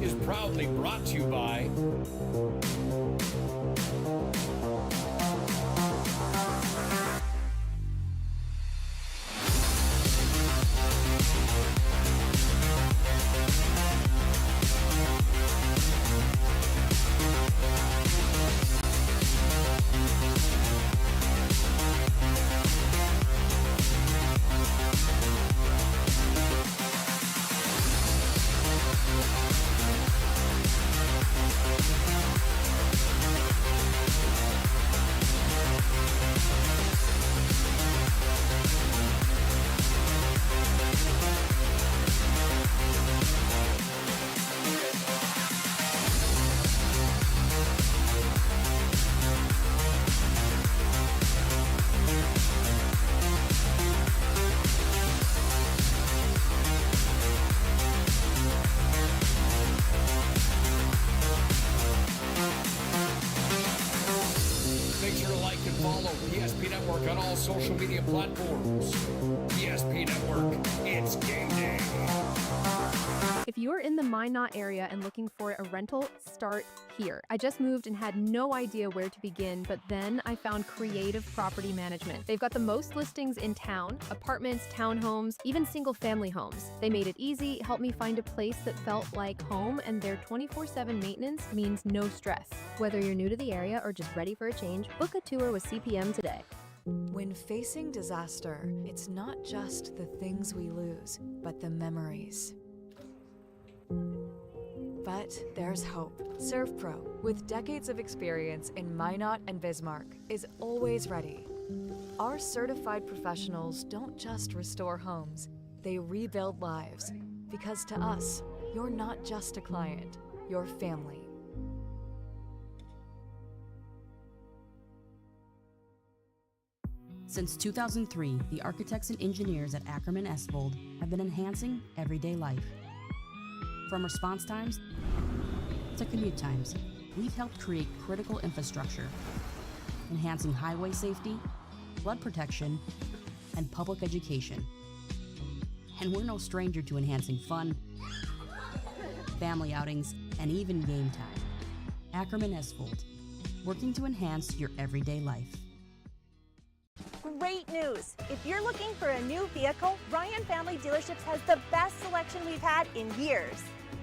is proudly brought to you by PSP Network on all social media platforms. PSP Network, it's game day. If you're in the Minot area and looking for a rental, start here. I just moved and had no idea where to begin, but then I found Creative Property Management. They've got the most listings in town, apartments, townhomes, even single-family homes. They made it easy, helped me find a place that felt like home, and their 24/7 maintenance means no stress. Whether you're new to the area or just ready for a change, book a tour with CPM today. When facing disaster, it's not just the things we lose, but the memories. But there's hope. ServPro, with decades of experience in Minot and Bismarck, is always ready. Our certified professionals don't just restore homes, they rebuild lives. Because to us, you're not just a client, you're family. Since 2003, the architects and engineers at Ackerman Esvold have been enhancing everyday life. From response times to commute times, we've helped create critical infrastructure, enhancing highway safety, flood protection, and public education. And we're no stranger to enhancing fun, family outings, and even game time. Ackerman Esvold, working to enhance your everyday life. Great news! If you're looking for a new vehicle, Ryan Family Dealerships has the best selection we've had in years.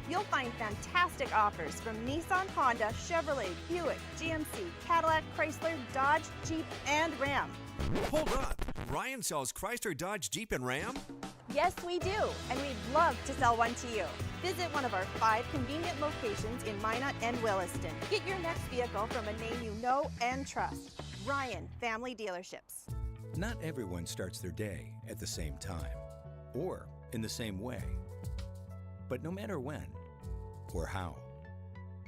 You'll find fantastic offers from Nissan, Honda, Chevrolet, Buick, GMC, Cadillac, Chrysler, Dodge, Jeep, and Ram. Hold up! Ryan sells Chrysler, Dodge, Jeep, and Ram? Yes, we do, and we'd love to sell one to you. Visit one of our 5 convenient locations in Minot and Williston. Get your next vehicle from a name you know and trust. Ryan Family Dealerships. Not everyone starts their day at the same time or in the same way. But no matter when or how,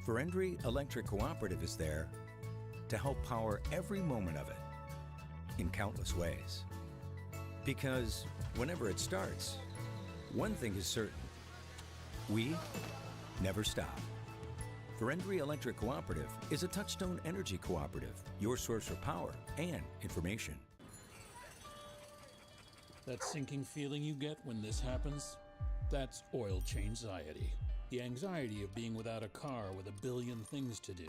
Ferendry Electric Cooperative is there to help power every moment of it in countless ways. Because whenever it starts, one thing is certain: we never stop. Ferendry Electric Cooperative is a Touchstone Energy Cooperative, your source for power and information. That sinking feeling you get when this happens? That's oil change-anxiety. The anxiety of being without a car with a billion things to do.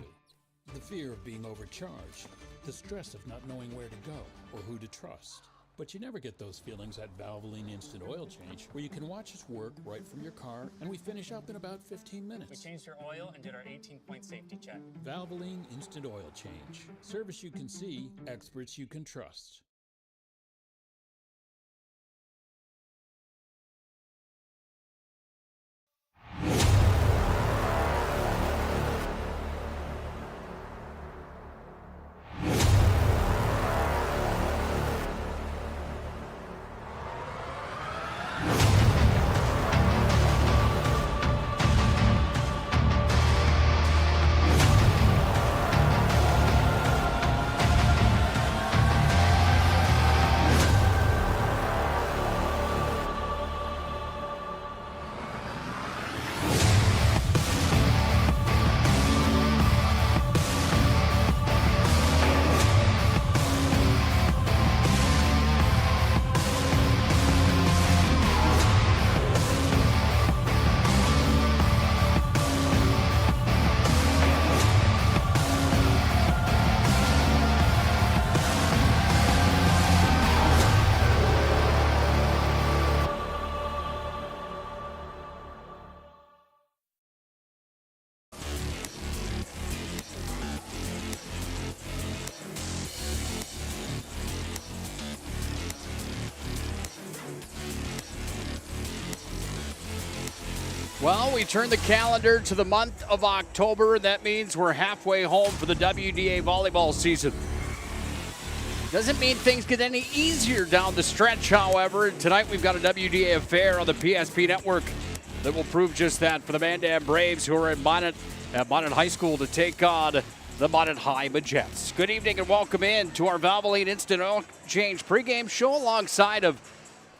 The fear of being overcharged. The stress of not knowing where to go or who to trust. But you never get those feelings at Valvoline Instant Oil Change, where you can watch us work right from your car, and we finish up in about 15 minutes. We changed your oil and did our 18-point safety check. Valvoline Instant Oil Change. Service you can see, experts you can trust. Well, we turn the calendar to the month of October. That means we're halfway home for the WDA volleyball season. Doesn't mean things get any easier down the stretch, however. Tonight we've got a WDA affair on the PSP network that will prove just that for the Mandan Braves, who are at Mandan High School to take on the Minothigh Majettes. Good evening and welcome in to our Valvoline Instant Oil Change pregame show alongside of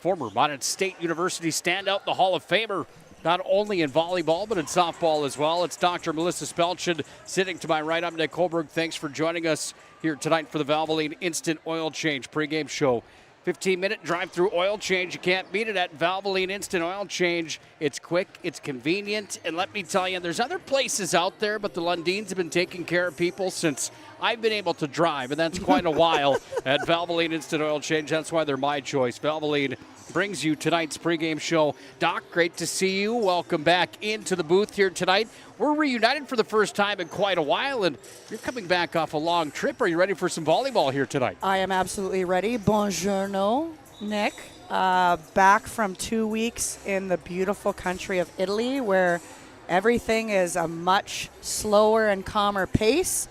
former Mandan State University standout, the Hall of Famer, not only in volleyball, but in softball as well. It's Dr. Melissa Spelchin sitting to my right. I'm Nick Holberg. Thanks for joining us here tonight for the Valvoline Instant Oil Change pregame show. 15-minute drive-through oil change. You can't beat it at Valvoline Instant Oil Change. It's quick, it's convenient, and let me tell you, there's other places out there, but the Lundins have been taking care of people since I've been able to drive, and that's quite a while at Valvoline Instant Oil Change. That's why they're my choice. Valvoline brings you tonight's pregame show. Doc, great to see you. Welcome back into the booth here tonight. We're reunited for the first time in quite a while, and you're coming back off a long trip. Are you ready for some volleyball here tonight? I am absolutely ready. Buongiorno, Nick. Back from 2 weeks in the beautiful country of Italy, where everything is a much slower and calmer pace.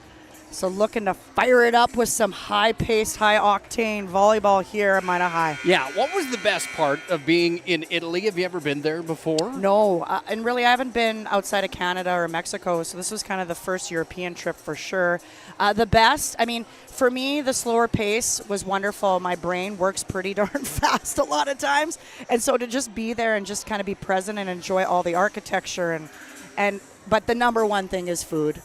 So looking to fire it up with some high-paced, high-octane volleyball here at Minothigh. Yeah, what was the best part of being in Italy? Have you ever been there before? No, and really I haven't been outside of Canada or Mexico, so this was kind of the first European trip for sure. The best, I mean, for me, the slower pace was wonderful. My brain works pretty darn fast a lot of times, and so to just be there and just kind of be present and enjoy all the architecture but the number one thing is food.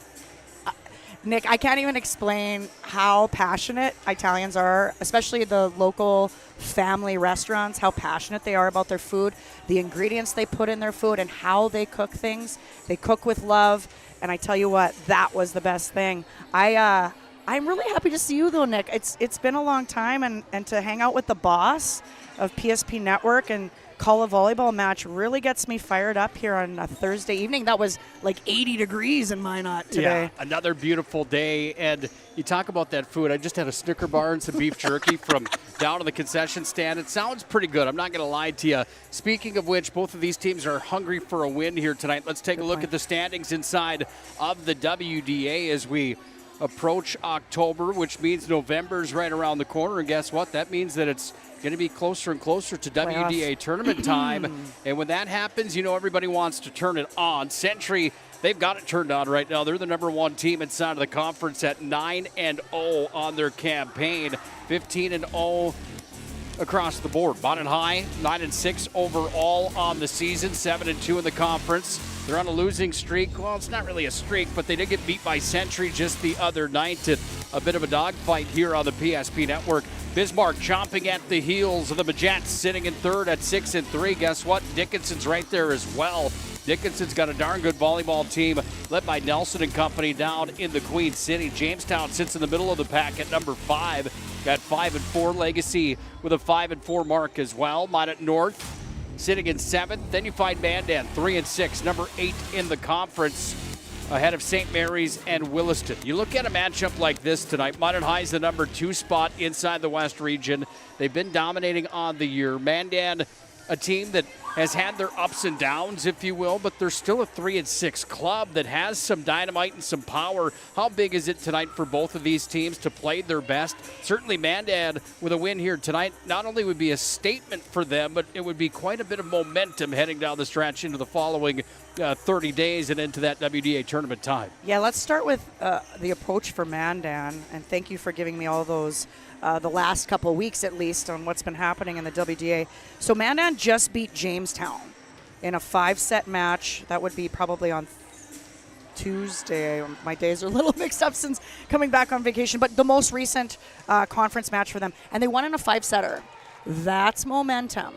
Nick, I can't even explain how passionate Italians are, especially the local family restaurants, how passionate they are about their food, the ingredients they put in their food, and how they cook things. They cook with love, and I tell you what, that was the best thing. I'm really happy to see you, though, Nick. It's been a long time, and to hang out with the boss of PSP Network and call a volleyball match really gets me fired up here on a Thursday evening. That was like 80 degrees in Minot today. Yeah, another beautiful day. And you talk about that food. I just had a Snicker bar and some beef jerky from down to the concession stand. It sounds pretty good. I'm not going to lie to you. Speaking of which, both of these teams are hungry for a win here tonight. Let's take a look at the standings inside of the WDA as we approach October, which means November's right around the corner. And guess what? That means that it's going to be closer and closer to WDA tournament time. And when that happens, you know everybody wants to turn it on. Century, they've got it turned on right now. They're the number one team inside of the conference at 9-0 on their campaign. 15-0 across the board. Minothigh, 9-6 overall on the season, 7-2 in the conference. They're on a losing streak. Well, it's not really a streak, but they did get beat by Century just the other night. A bit of a dogfight here on the PSP network. Bismarck chomping at the heels of the Majettes, sitting in third at 6-3. Guess what? Dickinson's right there as well. Dickinson's got a darn good volleyball team led by Nelson and company down in the Queen City. Jamestown sits in the middle of the pack at number 5. Got 5-4. Legacy with a 5-4 mark as well. Minot North sitting in 7th. Then you find Mandan 3-6, number 8 in the conference, ahead of St. Mary's and Williston. You look at a matchup like this tonight. Minothigh the number 2 spot inside the West region. They've been dominating on the year. Mandan, a team that has had their ups and downs, if you will, but they're still a 3-6 club that has some dynamite and some power. How big is it tonight for both of these teams to play their best? Certainly Mandan with a win here tonight not only would be a statement for them, but it would be quite a bit of momentum heading down the stretch into the following 30 days and into that WDA tournament time. Yeah, let's start with the approach for Mandan, and thank you for giving me all those the last couple of weeks at least on what's been happening in the WDA. So Mandan just beat Jamestown in a 5-set match. That would be probably on Tuesday. My days are a little mixed up since coming back on vacation, but the most recent conference match for them. And they won in a 5-setter. That's momentum,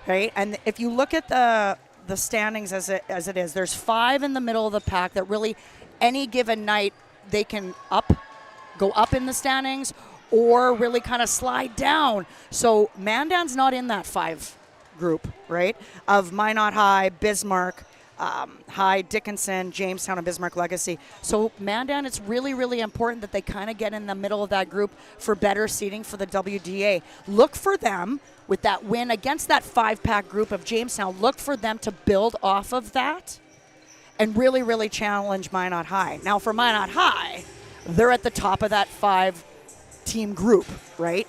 right? And if you look at the standings as it is, there's 5 in the middle of the pack that really any given night they can go up in the standings or really kind of slide down. So Mandan's not in that 5 group, right, of Minothigh, Bismarck, High, Dickinson, Jamestown, and Bismarck Legacy. So Mandan, it's really, really important that they kind of get in the middle of that group for better seeding for the WDA. Look for them with that win against that 5-pack group of Jamestown. Look for them to build off of that and really, really challenge Minot High. Now for Minot High, they're at the top of that 5-team group, right?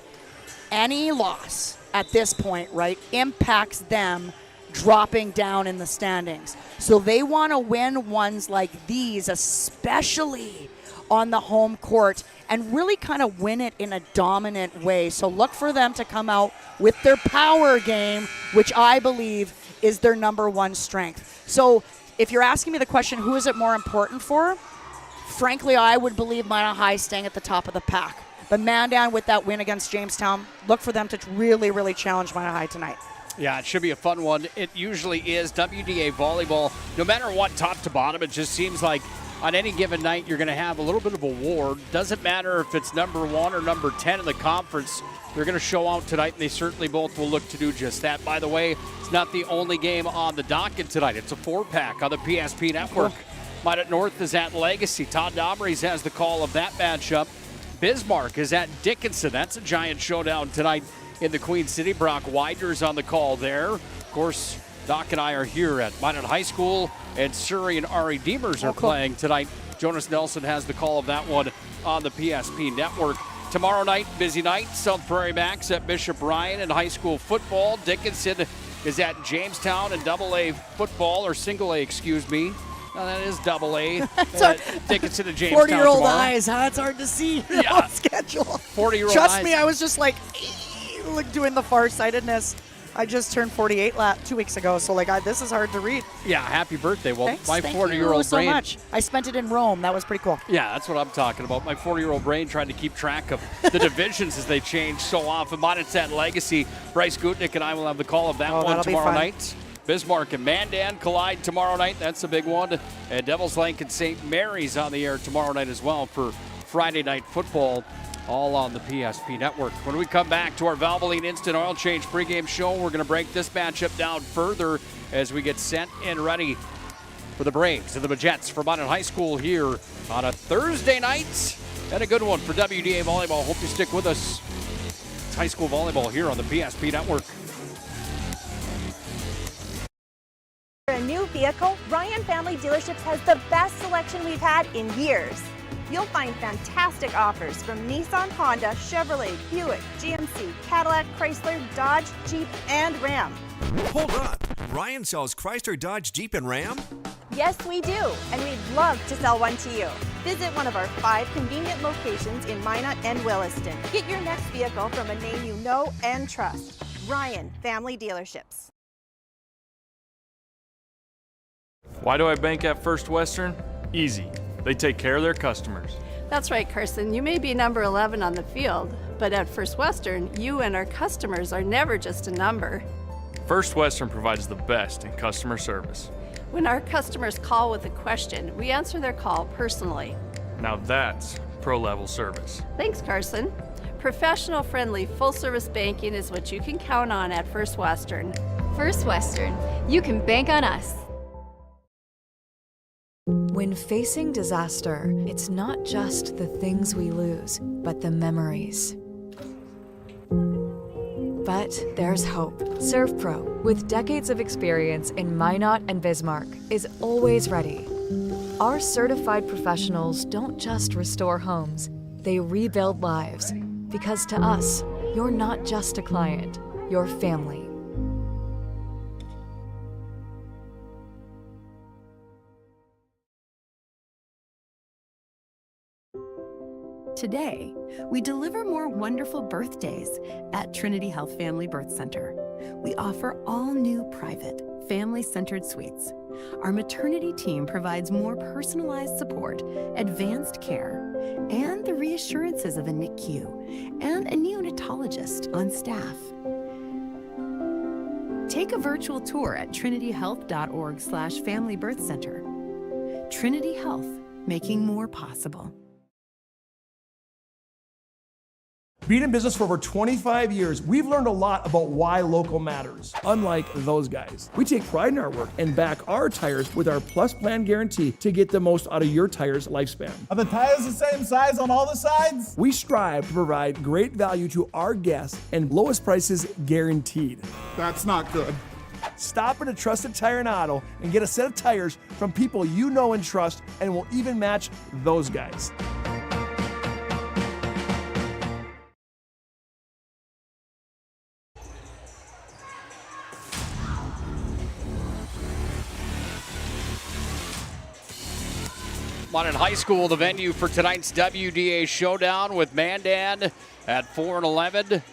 Any loss at this point, right, impacts them dropping down in the standings. So they want to win ones like these, especially on the home court, and really kind of win it in a dominant way. So look for them to come out with their power game, which I believe is their number one strength. So if you're asking me the question, who is it more important for? Frankly, I would believe Minot High staying at the top of the pack. But Mandan, with that win against Jamestown, look for them to really, really challenge Minot High tonight. Yeah, it should be a fun one. It usually is. WDA volleyball, no matter what, top to bottom, it just seems like on any given night you're going to have a little bit of a war. Doesn't matter if it's number 1 or number 10 in the conference. They're going to show out tonight, and they certainly both will look to do just that. By the way, it's not the only game on the docket tonight. It's a 4-pack on the PSP Network. Minot North is at Legacy. Todd Domrys has the call of that matchup. Bismarck is at Dickinson. That's a giant showdown tonight in the Queen City. Brock Widener's on the call there. Of course, Doc and I are here at Minot High School, and Surrey and Ari Demers are playing tonight. Jonas Nelson has the call of that one on the PSP Network. Tomorrow night, busy night. South Prairie Max at Bishop Ryan in high school football. Dickinson is at Jamestown in AA football, or single A, excuse me. No, that is AA. Dickinson and Jamestown 40-year-old tomorrow. eyes, huh? It's hard to see on schedule. 40-year-old Trust eyes. me, I was just like doing the farsightedness. I just turned 48 2 weeks ago, so this is hard to read. Yeah, happy birthday. Well, Thanks, my thank 40-year-old you so brain. much. I spent it in Rome. That was pretty cool. Yeah, that's what I'm talking about. My 40-year-old brain trying to keep track of the divisions as they change so often. Minot's at Legacy. Bryce Gutnick and I will have the call of that one tomorrow night. Bismarck and Mandan collide tomorrow night. That's a big one. And Devils Lake and St. Mary's on the air tomorrow night as well for Friday Night Football, all on the PSP Network. When we come back to our Valvoline Instant Oil Change pregame show, we're going to break this matchup down further as we get set and ready for the Braves and the Majettes for Minot High School here on a Thursday night. And a good one for WDA Volleyball. Hope you stick with us. It's high school volleyball here on the PSP Network. For a new vehicle, Ryan Family Dealerships has the best selection we've had in years. You'll find fantastic offers from Nissan, Honda, Chevrolet, Buick, GMC, Cadillac, Chrysler, Dodge, Jeep, and Ram. Hold up. Ryan sells Chrysler, Dodge, Jeep, and Ram? Yes, we do, and we'd love to sell one to you. Visit one of our 5 convenient locations in Minot and Williston. Get your next vehicle from a name you know and trust. Ryan Family Dealerships. Why do I bank at First Western? Easy. They take care of their customers. That's right, Carson. You may be number 11 on the field, but at First Western, you and our customers are never just a number. First Western provides the best in customer service. When our customers call with a question, we answer their call personally. Now that's pro-level service. Thanks, Carson. Professional, friendly, full-service banking is what you can count on at First Western. First Western. You can bank on us. When facing disaster, it's not just the things we lose, but the memories. But there's hope. ServPro, with decades of experience in Minot and Bismarck, is always ready. Our certified professionals don't just restore homes, they rebuild lives. Because to us, you're not just a client, you're family. Today, we deliver more wonderful birthdays at Trinity Health Family Birth Center. We offer all new private, family-centered suites. Our maternity team provides more personalized support, advanced care, and the reassurances of a NICU and a neonatologist on staff. Take a virtual tour at trinityhealth.org/Family Birth Center. Trinity Health, making more possible. Being in business for over 25 years, we've learned a lot about why local matters. Unlike those guys, we take pride in our work and back our tires with our Plus Plan guarantee to get the most out of your tire's lifespan. Are the tires the same size on all the sides? We strive to provide great value to our guests and lowest prices guaranteed. That's not good. Stop at a trusted tire and auto and get a set of tires from people you know and trust, and will even match those guys. Mandan High School, the venue for tonight's WDA showdown, with Mandan at 4-11,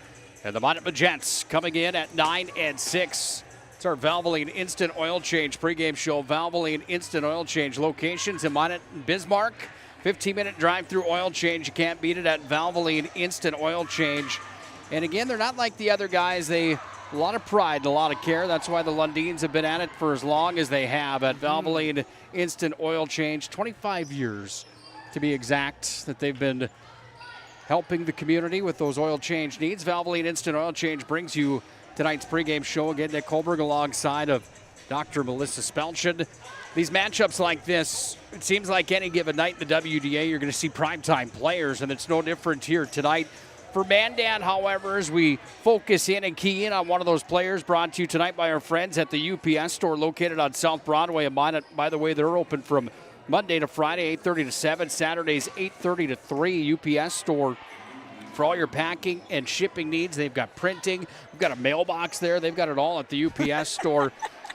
and the Mandan Magents coming in at 9-6. It's our Valvoline Instant Oil Change pregame show. Valvoline Instant Oil Change locations in Mandan and Bismarck. 15-minute drive-through oil change. You can't beat it at Valvoline Instant Oil Change. And again, they're not like the other guys. A lot of pride and a lot of care. That's why the Lundins have been at it for as long as they have at Valvoline Instant Oil Change. 25 years, to be exact, that they've been helping the community with those oil change needs. Valvoline Instant Oil Change brings you tonight's pregame show. Again, Nick Kohlberg alongside of Dr. Melissa Spelchin. These matchups like this, it seems like any given night in the WDA, you're going to see primetime players, and it's no different here tonight. For Mandan, however, as we focus in and key in on one of those players, brought to you tonight by our friends at the UPS store located on South Broadway. And by the way, they're open from Monday to Friday, 8:30 to 7, Saturdays, 8:30 to 3. UPS store for all your packing and shipping needs. They've got printing. We've got a mailbox there. They've got it all at the UPS store.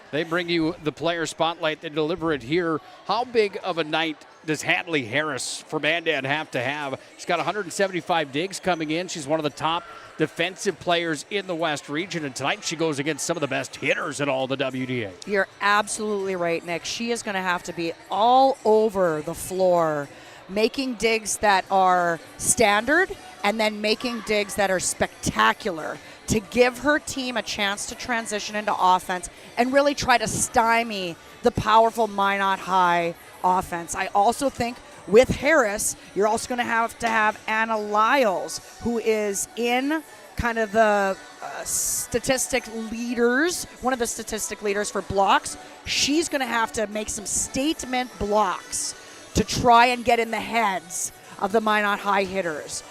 They bring you the player spotlight. They deliver it here. How big of a night does Hadley Harris for Mandan have to have? She's got 175 digs coming in. She's one of the top defensive players in the West region, and tonight she goes against some of the best hitters in all the WDA. You're absolutely right, Nick. She is going to have to be all over the floor, making digs that are standard and then making digs that are spectacular to give her team a chance to transition into offense and really try to stymie the powerful Minot High offense. I also think with Harris, you're also going to have Anna Lyles, who is in kind of the statistic leaders, one of the statistic leaders for blocks. She's going to have to make some statement blocks to try and get in the heads of the Minot High hitters.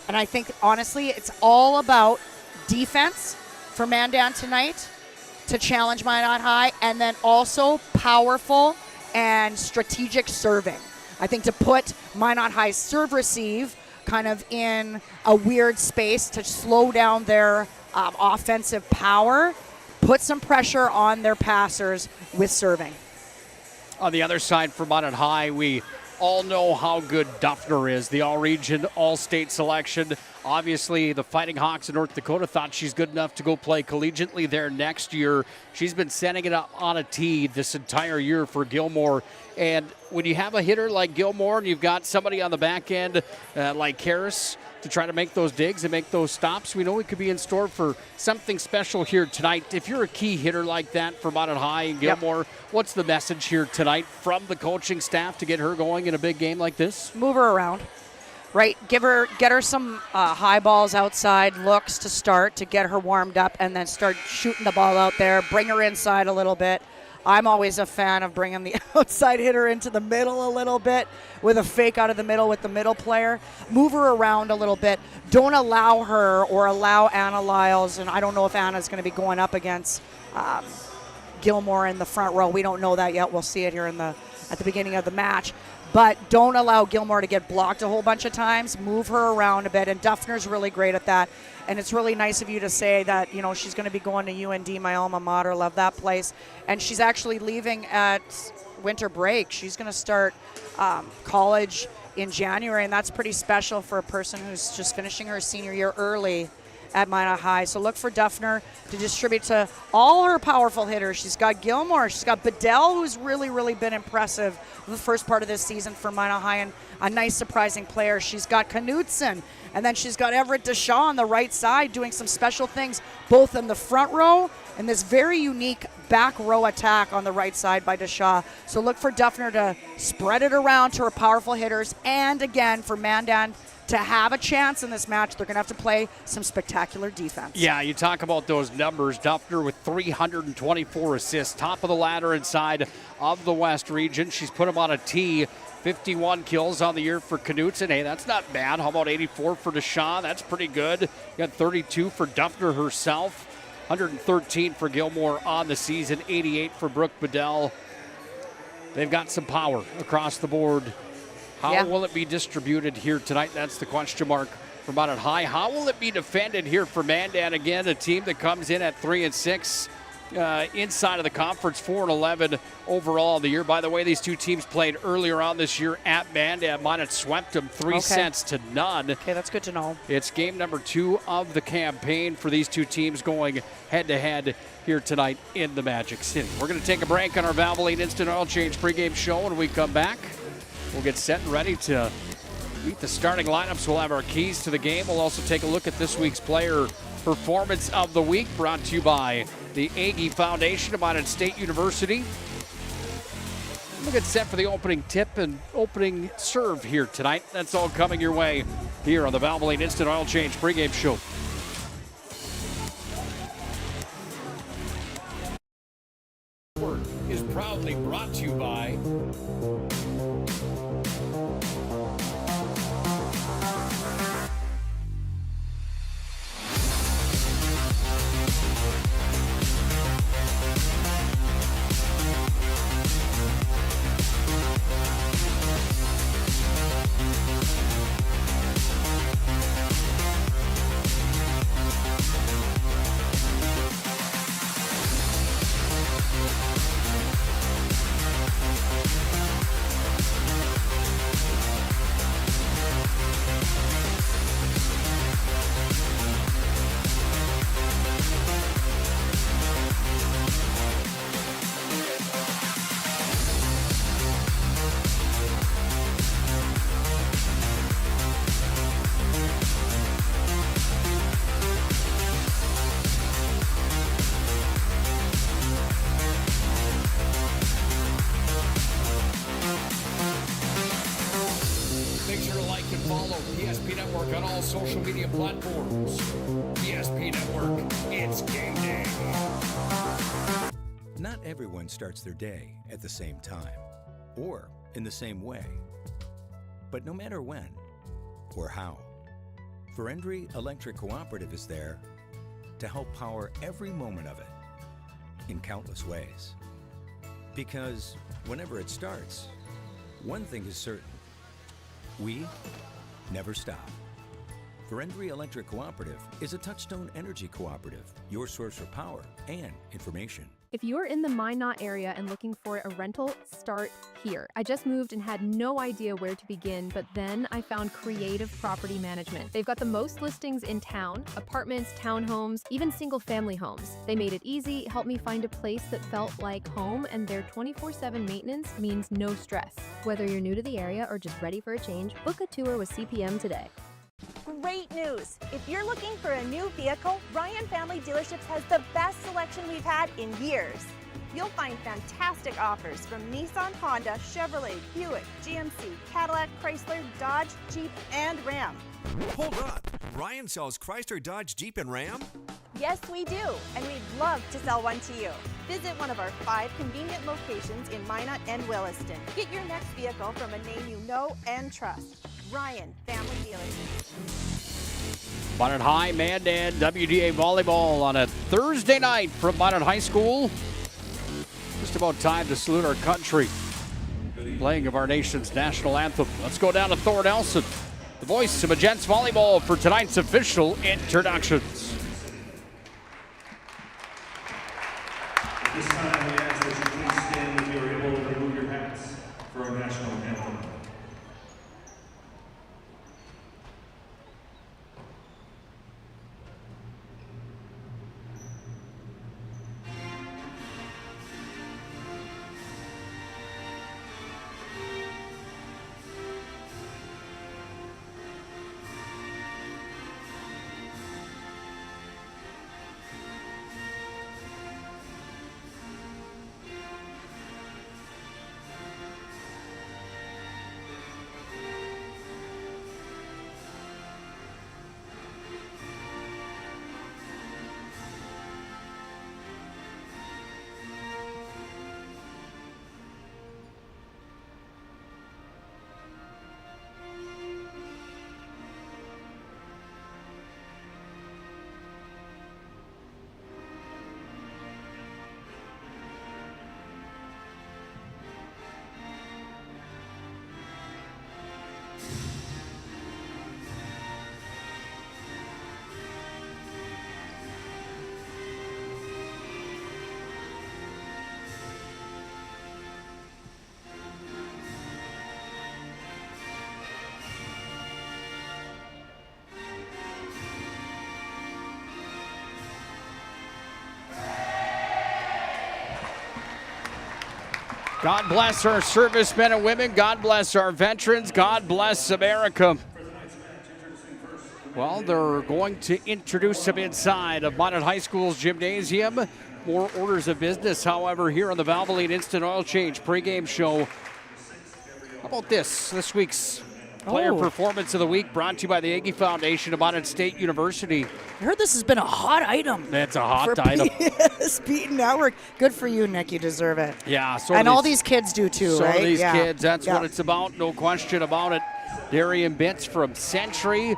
And I think, honestly, it's all about defense for Mandan tonight to challenge Minot High, and then also powerful and strategic serving. I think to put Minot High's serve-receive kind of in a weird space to slow down their offensive power, put some pressure on their passers with serving. On the other side for Minot High, we all know how good Duffner is, the all-region, all-state selection. Obviously, the Fighting Hawks of North Dakota thought she's good enough to go play collegiately there next year. She's been setting it up on a tee this entire year for Gilmore. And when you have a hitter like Gilmore and you've got somebody on the back end like Harris to try to make those digs and make those stops, we know we could be in store for something special here tonight. If you're a key hitter like that for Minot High and Gilmore, what's the message here tonight from the coaching staff to get her going in a big game like this? Move her around, right? Get her some high balls outside, looks to start to get her warmed up, and then start shooting the ball out there. Bring her inside a little bit. I'm always a fan of bringing the outside hitter into the middle a little bit with a fake out of the middle with the middle player. Move her around a little bit. Don't allow her or allow Anna Lyles, and I don't know if Anna's going to be going up against Gilmore in the front row. We don't know that yet. We'll see it here at the beginning of the match. But don't allow Gilmore to get blocked a whole bunch of times. Move her around a bit, and Duffner's really great at that. And it's really nice of you to say that, you know, she's going to be going to UND, my alma mater. Love that place. And she's actually leaving at winter break. She's going to start college in January, and that's pretty special for a person who's just finishing her senior year early at Minot High. So look for Duffner to distribute to all her powerful hitters. She's got Gilmore. She's got Bedell, who's really, really been impressive the first part of this season for Minot High, and a nice surprising player. She's got Knudsen, and then she's got Everett Deshaw on the right side doing some special things, both in the front row and this very unique back row attack on the right side by Deshaw. So look for Duffner to spread it around to her powerful hitters, and again for Mandan to have a chance in this match, they're going to have to play some spectacular defense. Yeah, you talk about those numbers. Duffner with 324 assists, top of the ladder inside of the West region. She's put him on a tee. 51 kills on the year for Knutson. Hey, that's not bad. How about 84 for Deshawn? That's pretty good. You got 32 for Duffner herself. 113 for Gilmore on the season. 88 for Brooke Bedell. They've got some power across the board. How will it be distributed here tonight? That's the question mark for Mandan High. How will it be defended here for Mandan? Again, a team that comes in at 3-6 inside of the conference, 4-11 overall the year. By the way, these two teams played earlier on this year at Mandan. Mandan swept them 3 sets to none. Okay, that's good to know. It's game number 2 of the campaign for these two teams going head-to-head here tonight in the Magic City. We're going to take a break on our Valvoline Instant Oil Change pregame show. When we come back, we'll get set and ready to meet the starting lineups. We'll have our keys to the game. We'll also take a look at this week's player performance of the week, brought to you by the Aggie Foundation of Mandan State University. We'll get set for the opening tip and opening serve here tonight. That's all coming your way here on the Valvoline Instant Oil Change pregame show. Is proudly brought to you by Network on all social media platforms. PSP Network, it's game day. Not everyone starts their day at the same time or in the same way. But no matter when or how, Ferendry Electric Cooperative is there to help power every moment of it in countless ways. Because whenever it starts, one thing is certain: we never stop. Ferendry Electric Cooperative is a Touchstone Energy Cooperative, your source for power and information. If you're in the Minot area and looking for a rental, start here. I just moved and had no idea where to begin, but then I found Creative Property Management. They've got the most listings in town: apartments, townhomes, even single-family homes. They made it easy, helped me find a place that felt like home, and their 24/7 maintenance means no stress. Whether you're new to the area or just ready for a change, book a tour with CPM today. Great news! If you're looking for a new vehicle, Ryan Family Dealerships has the best selection we've had in years. You'll find fantastic offers from Nissan, Honda, Chevrolet, Buick, GMC, Cadillac, Chrysler, Dodge, Jeep, and Ram. Hold up! Ryan sells Chrysler, Dodge, Jeep, and Ram? Yes, we do, and we'd love to sell one to you. Visit one of our 5 convenient locations in Minot and Williston. Get your next vehicle from a name you know and trust. Ryan Family Dealerships. Mandan High, Mandan, WDA Volleyball on a Thursday night from Mandan High School. Just about time to salute our country. Playing of our nation's national anthem. Let's go down to Thor Nelson, the voice of Agents Volleyball, for tonight's official introductions. This time we ask that you please stand if you're able to remove your hats for our national anthem. God bless our servicemen and women. God bless our veterans. God bless America. Well, they're going to introduce them inside of Mandan High School's gymnasium. More orders of business, however, here on the Valvoline Instant Oil Change pregame show. How about this week's Player Performance of the Week, brought to you by the Aggie Foundation of Mandan State University. I heard this has been a hot item. That's a hot item. Speed Network. Good for you, Nick. You deserve it. Yeah. And all these kids do too, so right? These kids, that's what it's about. No question about it. Darian Bintz from Century.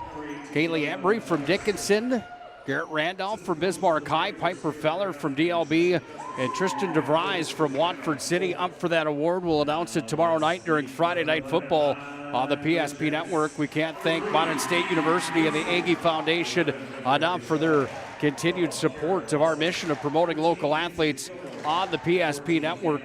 Kaylee Embry from Dickinson. Garrett Randolph from Bismarck High. Piper Feller from DLB. And Tristan DeVries from Watford City up for that award. We'll announce it tomorrow night during Friday Night Football on the PSP Network. We can't thank Mandan State University and the Aggie Foundation enough for their continued support of our mission of promoting local athletes on the PSP Network.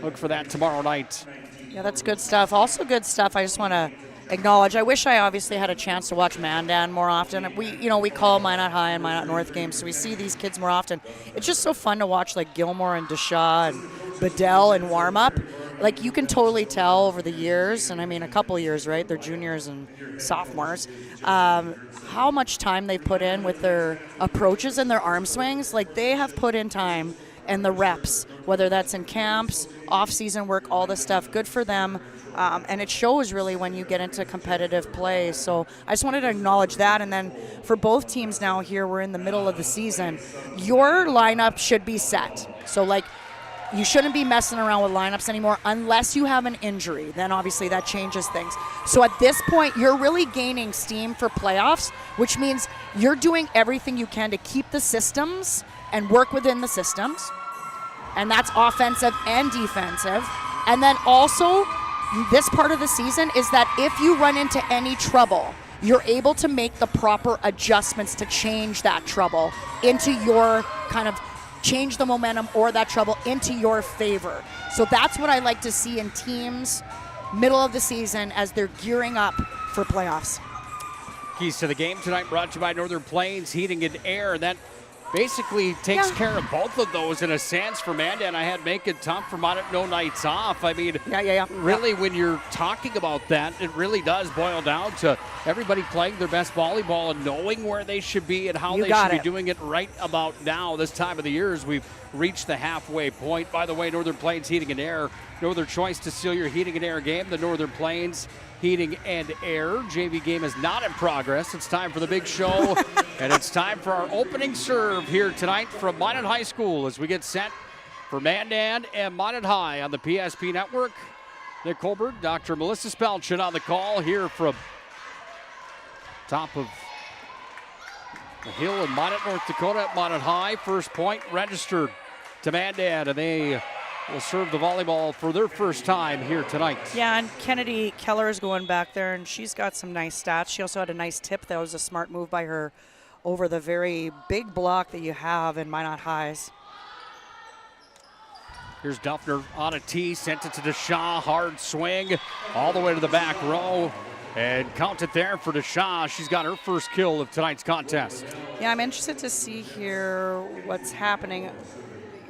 Look for that tomorrow night. Yeah, that's good stuff. Also good stuff. I just want to acknowledge, I wish I obviously had a chance to watch Mandan more often. We call Minot High and Minot North games, so we see these kids more often. It's just so fun to watch, like Gilmore and Deshaw and Bedell and warm up. Like, you can totally tell over the years, and I mean a couple years, right? They're juniors and sophomores, how much time they've put in with their approaches and their arm swings. Like, they have put in time and the reps, whether that's in camps, off-season work, all this stuff. Good for them. And it shows really when you get into competitive play. So I just wanted to acknowledge that. And then for both teams now here, we're in the middle of the season. Your lineup should be set. So, like, you shouldn't be messing around with lineups anymore unless you have an injury. Then obviously that changes things. So at this point, you're really gaining steam for playoffs, which means you're doing everything you can to keep the systems and work within the systems. And that's offensive and defensive. And then also, this part of the season is that if you run into any trouble, you're able to make the proper adjustments to change that trouble into your kind of change the momentum or that trouble into your favor. So that's what I like to see in teams middle of the season as they're gearing up for playoffs. Keys to the game tonight brought to you by Northern Plains Heating and Air. That basically takes care of both of those in a sense for Mandan. I had make it tough for Mandan, no nights off. I mean, really, when you're talking about that, it really does boil down to everybody playing their best volleyball and knowing where they should be and how they should be doing it right about now, this time of the year, as we've reached the halfway point. By the way, Northern Plains Heating and Air, no other choice to seal your heating and air game. The Northern Plains Heating and Air JV game is not in progress. It's time for the big show, and it's time for our opening serve here tonight from Mandan High School as we get set for Mandan and Mandan High on the PSP Network. Nick Colbert, Dr. Melissa Spelchin on the call here from top of the hill in Minot, North Dakota at Mandan High. First point registered to Mandan, and they will serve the volleyball for their first time here tonight. Yeah, and Kennedy Keller is going back there, and she's got some nice stats. She also had a nice tip. That was a smart move by her over the very big block that you have in Minot Highs. Here's Duffner on a tee, sent it to Deshaw, hard swing all the way to the back row. And count it there for Deshaw. She's got her first kill of tonight's contest. Yeah, I'm interested to see here what's happening.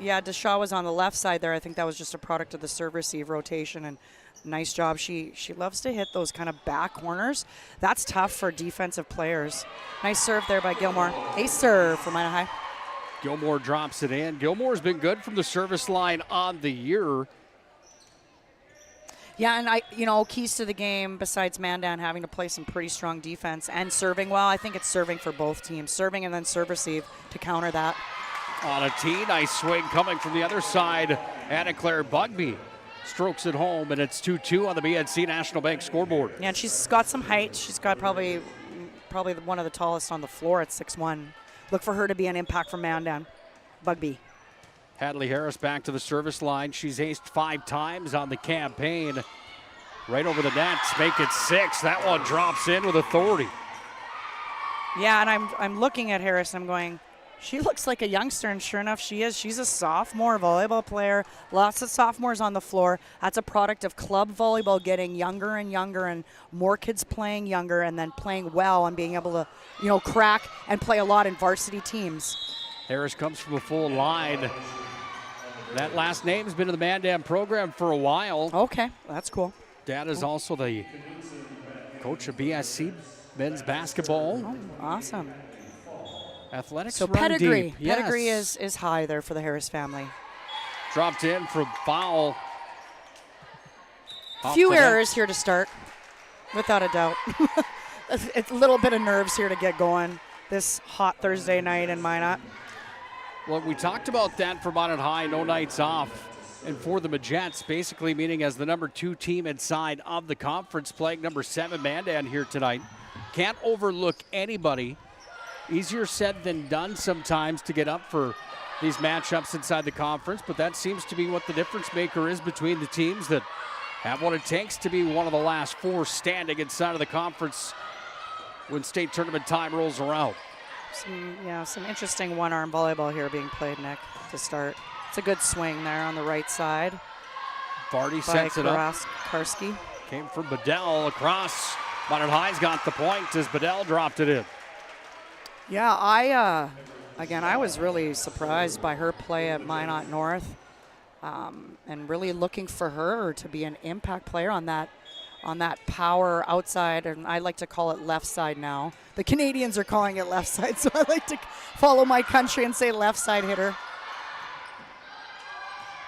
Yeah, Deshaw was on the left side there. I think that was just a product of the serve-receive rotation, and nice job. She loves to hit those kind of back corners. That's tough for defensive players. Nice serve there by Gilmore. Ace serve for Minot High. Gilmore drops it in. Gilmore's been good from the service line on the year. Yeah, and keys to the game besides Mandan having to play some pretty strong defense and serving well, I think it's serving for both teams. Serving and then serve-receive to counter that. On a tee, nice swing coming from the other side. Anna Claire Bugby strokes it home, and it's 2-2 on the BNC National Bank scoreboard. Yeah, and she's got some height. She's got probably one of the tallest on the floor at 6'1". Look for her to be an impact from Mandan. Bugby. Hadley Harris back to the service line. She's aced 5 times on the campaign. Right over the net, make it 6. That one drops in with authority. Yeah, and I'm looking at Harris and I'm going, she looks like a youngster, and sure enough, she is. She's a sophomore volleyball player. Lots of sophomores on the floor. That's a product of club volleyball getting younger and younger, and more kids playing younger and then playing well and being able to, crack and play a lot in varsity teams. Harris comes from a full line. That last name's been in the Mandan program for a while. Okay, that's cool. Dad is also the coach of BSC men's basketball. Oh, awesome. Athletics So run pedigree. deep. Yes. Pedigree is high there for the Harris family. Dropped in for foul. Few errors here to start, without a doubt. It's a little bit of nerves here to get going this hot Thursday night in Minot. Well, we talked about that for Minot High, no nights off. And for the Majets, basically meaning as the number 2 team inside of the conference, playing number 7 Mandan here tonight. Can't overlook anybody. Easier said than done sometimes to get up for these matchups inside the conference, but that seems to be what the difference maker is between the teams that have what it takes to be one of the last 4 standing inside of the conference when state tournament time rolls around. Some interesting one-arm volleyball here being played, Nick, to start. It's a good swing there on the right side. Vardy sets it up. Karski. Came from Bedell across. Minot High's got the point as Bedell dropped it in. Yeah, I was really surprised by her play at Minot North, and really looking for her to be an impact player on that power outside, and I like to call it left side now. The Canadians are calling it left side, so I like to follow my country and say left side hitter.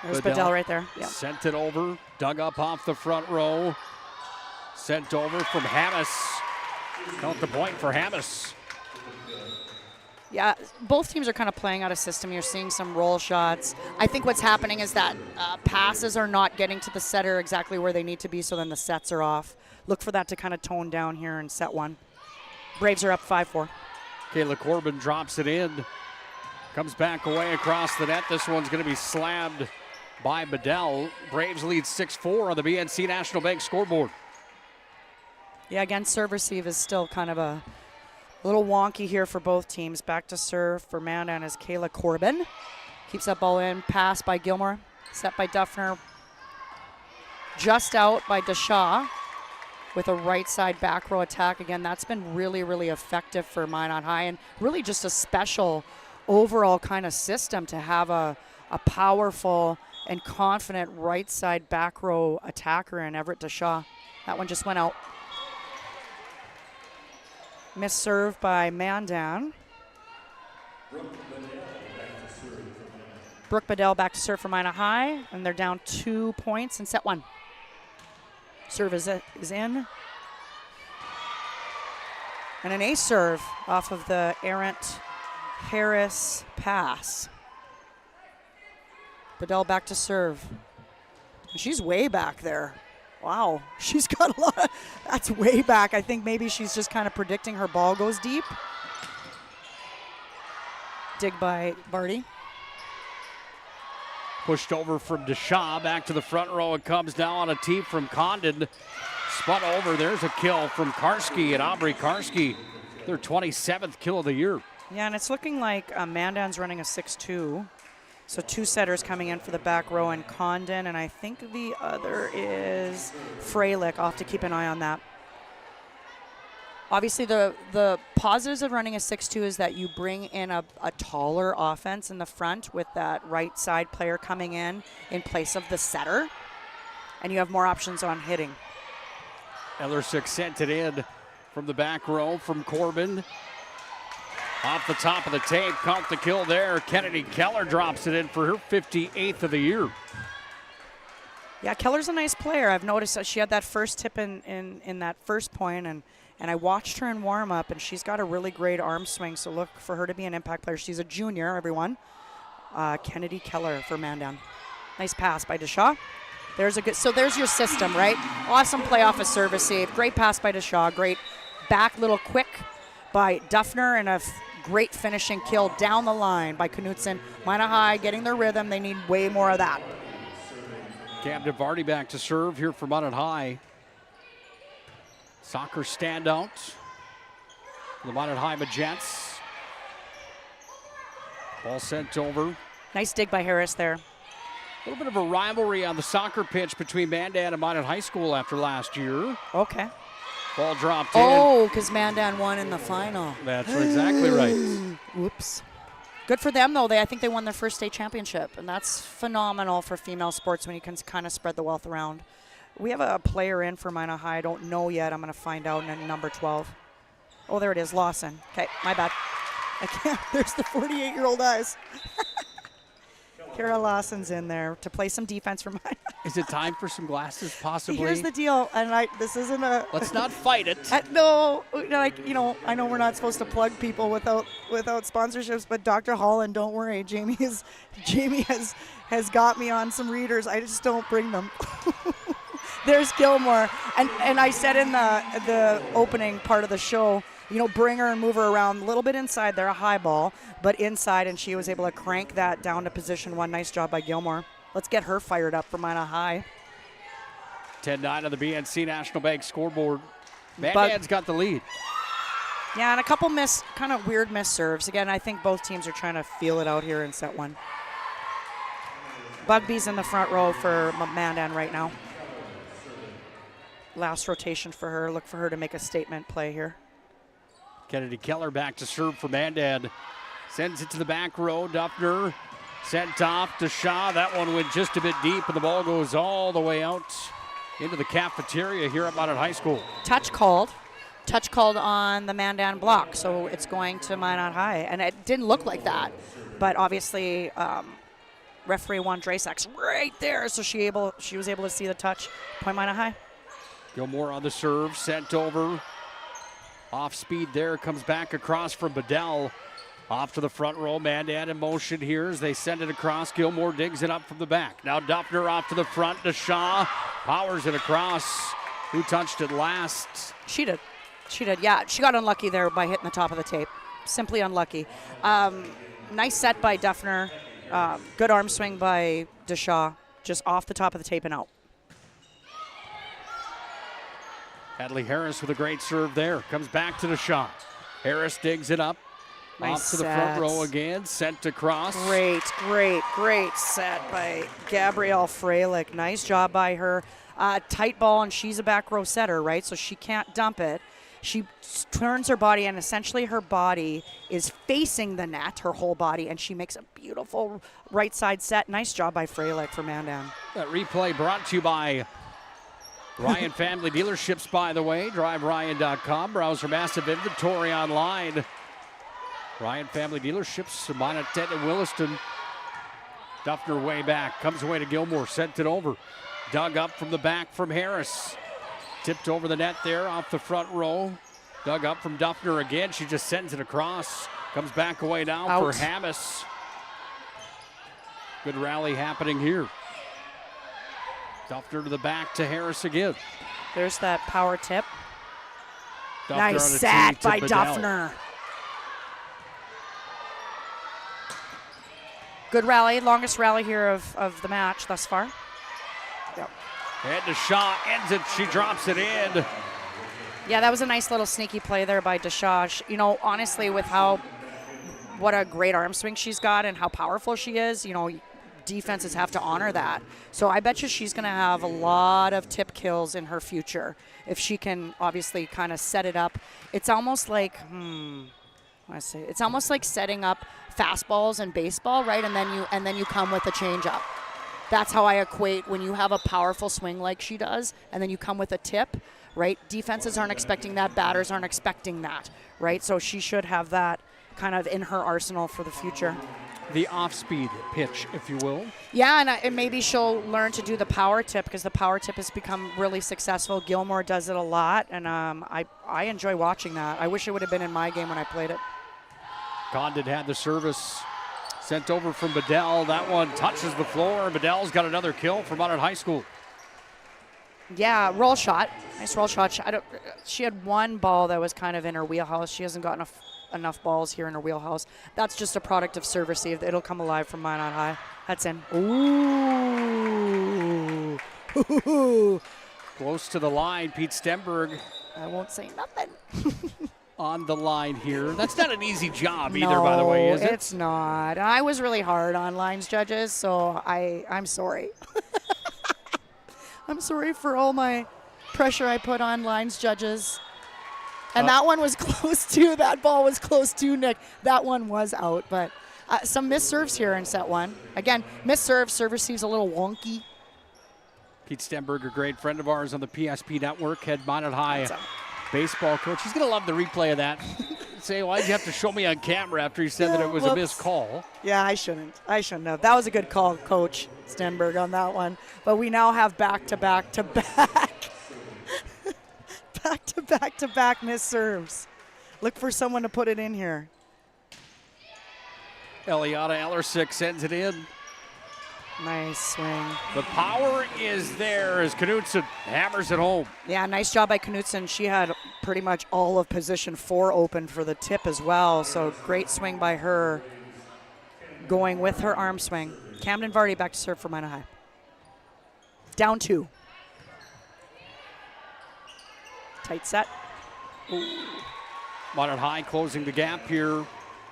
There's Bedell right there. Yep. Sent it over, dug up off the front row. Sent over from Hammes. Count the point for Hammes. Yeah, both teams are kind of playing out of system. You're seeing some roll shots. I think what's happening is that passes are not getting to the setter exactly where they need to be, so then the sets are off. Look for that to kind of tone down here in set 1. Braves are up 5-4. Kayla Corbin drops it in. Comes back away across the net. This one's going to be slammed by Bedell. Braves lead 6-4 on the BNC National Bank scoreboard. Yeah, again, serve receive is still kind of a little wonky here for both teams. Back to serve for Mandan is Kayla Corbin. Keeps that ball in. Pass by Gilmore. Set by Duffner. Just out by Deshaw with a right side back row attack. Again, that's been really, really effective for Minot High, and really just a special overall kind of system to have a powerful and confident right side back row attacker in Everett Deshaw. That one just went out. Miss serve by Mandan. Brooke Bedell back to serve for Minot High, and they're down 2 points in set 1. Serve is in. And an ace serve off of the errant Harris pass. Bedell back to serve. She's way back there. Wow, she's got a lot. That's way back. I think maybe she's just kind of predicting her ball goes deep. Dig by Vardy. Pushed over from Deshaw, back to the front row. It comes now on a tee from Condon. Spun over, there's a kill from Karski, and Aubrey Karski, their 27th kill of the year. Yeah, and it's looking like Mandan's running a 6-2. So 2 setters coming in for the back row, and Condon, and I think the other is Freilich. I'll have to keep an eye on that. Obviously, the positives of running a 6-2 is that you bring in a taller offense in the front with that right side player coming in place of the setter, and you have more options on hitting. Ellersick sent it in from the back row from Corbin. Off the top of the tape, count the kill there. Kennedy Keller drops it in for her 58th of the year. Yeah, Keller's a nice player. I've noticed that she had that first tip in that first point, and I watched her in warm-up, and she's got a really great arm swing, so look for her to be an impact player. She's a junior, everyone. Kennedy Keller for Mandan. Nice pass by Deshaw. There's your system, right? Awesome play off a service save. Great pass by Deshaw. Great back little quick by Duffner, and a great finishing kill down the line by Knutson. Minot High getting their rhythm. They need way more of that. Cam DeVarty back to serve here for Minot High. Soccer standout. The Minot High Majets. Ball sent over. Nice dig by Harris there. A little bit of a rivalry on the soccer pitch between Mandan and Minot High School after last year. Okay. Ball dropped in. Oh, because Mandan won in the final. That's exactly right. Whoops. Good for them, though. I think they won their first state championship, and that's phenomenal for female sports when you can kind of spread the wealth around. We have a player in for Minothigh. I don't know yet. I'm going to find out in number 12. Oh, there it is, Lawson. Okay, my bad. I can't. There's the 48-year-old eyes. Kara Lawson's in there to play some defense for Minothigh. Is it time for some glasses, possibly? Here's the deal, and this isn't a... Let's not fight it. No, I know we're not supposed to plug people without sponsorships, but Dr. Holland, don't worry. Jamie has got me on some readers. I just don't bring them. There's Gilmore, and I said in the opening part of the show, bring her and move her around a little bit inside there, a high ball, but inside, and she was able to crank that down to position 1. Nice job by Gilmore. Let's get her fired up for Minothigh. 10-9 on the BNC National Bank scoreboard. Mandan's got the lead. Yeah, and a couple kind of weird miss serves. Again, I think both teams are trying to feel it out here in set 1. Bugby's in the front row for Mandan right now. Last rotation for her. Look for her to make a statement play here. Kennedy Keller back to serve for Mandan. Sends it to the back row. Duffner sent off to Shaw. That one went just a bit deep, and the ball goes all the way out into the cafeteria here at Mandan High School. Touch called on the Mandan block, so it's going to Minothigh. And it didn't look like that, but obviously referee Juan Drasak's right there, so she was able to see the touch. Point Minothigh. Gilmore on the serve, sent over. Off speed there, comes back across from Bedell. Off to the front row, Mandan in motion here as they send it across. Gilmore digs it up from the back. Now Duffner off to the front to Shaw. Powers it across. Who touched it last? She did, yeah. She got unlucky there by hitting the top of the tape. Simply unlucky. Nice set by Duffner. Good arm swing by DeShaw. Just off the top of the tape and out. Hadley Harris with a great serve there. Comes back to DeShaw. Harris digs it up. Nice off to the front row again. Sent across. Great set by Gabrielle Freilich. Nice job by her. Tight ball, and she's a back row setter, right? So she can't dump it. She turns her body, and essentially her body is facing the net, her whole body, and she makes a beautiful right side set. Nice job by Freilich for Mandan. That replay brought to you by Ryan Family Dealerships, by the way. DriveRyan.com. Browse for massive inventory online. Ryan Family Dealerships, Minothigh and Williston. Duffner way back. Comes away to Gilmore. Sent it over. Dug up from the back from Harris. Tipped over the net there off the front row. Dug up from Duffner again. She just sends it across. Comes back away now out for Hammis. Good rally happening here. Duffner to the back to Harris again. There's that power tip. Duffner nice on a set tee by to Bedell. Duffner. Good rally, longest rally here of the match thus far. Yep. And DeShaw ends it. She drops it in. Yeah, that was a nice little sneaky play there by DeShaw. Honestly, with what a great arm swing she's got and how powerful she is, defenses have to honor that. So I bet you she's going to have a lot of tip kills in her future if she can obviously kind of set it up. It's almost like, it's almost like setting up fastballs in baseball, right? And then you come with a changeup. That's how I equate when you have a powerful swing like she does, and then you come with a tip, right? Defenses aren't expecting that. Batters aren't expecting that, right? So she should have that kind of in her arsenal for the future. The off-speed pitch, if you will. Yeah, and maybe she'll learn to do the power tip because the power tip has become really successful. Gilmore does it a lot, and I enjoy watching that. I wish it would have been in my game when I played it. Condon had the service sent over from Bedell. That one touches the floor. Bedell's got another kill from Mandan High School. Yeah, roll shot. Nice roll shot. She had one ball that was kind of in her wheelhouse. She hasn't got enough balls here in her wheelhouse. That's just a product of serve receive. It'll come alive from Minothigh. That's in. Ooh. Close to the line, Pete Stenberg. I won't say nothing. On the line here. That's not an easy job either, by the way, is it? No, it's not. I was really hard on lines judges, so I'm sorry. I'm sorry for all my pressure I put on lines judges. And that one was close to, that ball was close to, Nick. That one was out, but Some missed serves here in set one. Again, missed serve receives a little wonky. Pete Stenberger, great friend of ours on the PSP Network, head Mandan High baseball coach. He's going to love the replay of that. Say, why'd you have to show me on camera after you said that it was a missed call? Yeah, I shouldn't have. That was a good call, Coach Stenberg, on that one. But we now have back-to-back missed serves. Look for someone to put it in here. Eliana Ellersick sends it in. Nice swing. The power is there as Knutson hammers it home. Yeah, nice job by Knutson. She had pretty much all of position 4 open for the tip as well, so great swing by her, going with her arm swing. Camden Vardy back to serve for Minothigh High. Down 2. Tight set. Minothigh High closing the gap here.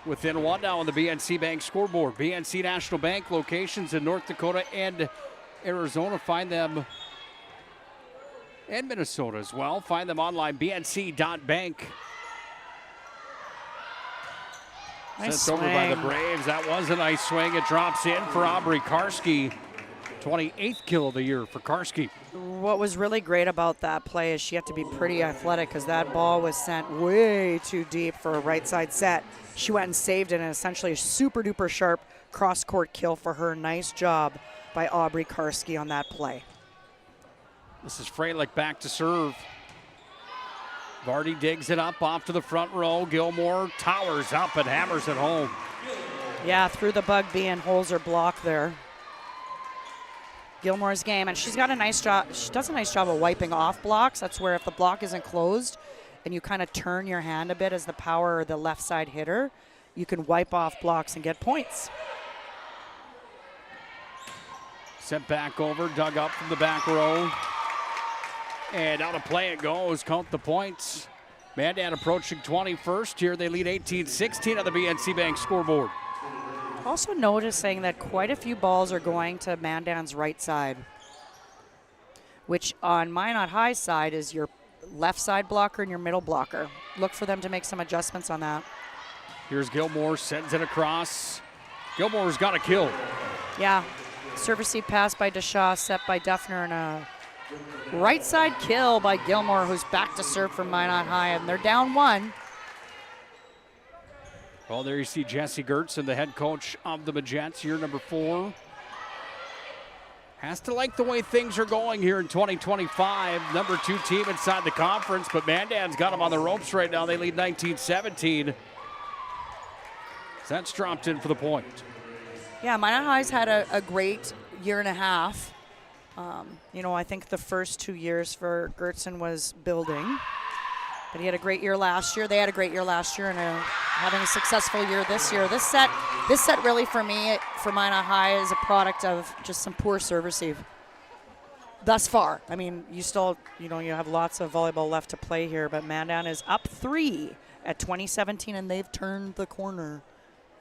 Within 1 now on the BNC Bank scoreboard. BNC National Bank locations in North Dakota and Arizona. Find them in Minnesota as well. Find them online, bnc.bank. Nice Sent over by the Braves. That was a nice swing. It drops in for Aubrey Karski. 28th kill of the year for Karski. What was really great about that play is she had to be pretty athletic because that ball was sent way too deep for a right side set. She went and saved it, and essentially a super duper sharp cross court kill for her. Nice job by Aubrey Karski on that play. This is Freilich back to serve. Vardy digs it up off to the front row. Gilmore towers up and hammers it home. Yeah, through the bug bee and holds her block there. Gilmore's game, and she's got a nice job. She does a nice job of wiping off blocks. That's where if the block isn't closed and you kind of turn your hand a bit as the power or the left side hitter, you can wipe off blocks and get points. Sent back over, dug up from the back row. And out of play it goes. Count the points. Mandan approaching 21st here. They lead 18-16 on the BNC Bank scoreboard. Also noticing that quite a few balls are going to Mandan's right side, which on Minot High side is your left side blocker and your middle blocker. Look for them to make some adjustments on that. Here's Gilmore, sends it across. Gilmore's got a kill. Yeah, service seat pass by Deshaw, set by Duffner, and a right side kill by Gilmore, who's back to serve for Minot High, and they're down 1. Well, there you see Jesse Gertzen, the head coach of the Magents, year number 4. Has to like the way things are going here in 2025. Number 2 team inside the conference, but Mandan's got them on the ropes right now. They lead 19-17. That's dropped in for the point. Yeah, Minot High's had a great year and a half. I think the first 2 years for Gertzen was building. But he had a great year last year. They had a great year last year and having a successful year this year. This set really for me, for Minot High, is a product of just some poor serve receive thus far. I mean, you still, you have lots of volleyball left to play here, but Mandan is up 3 at 2017, and they've turned the corner,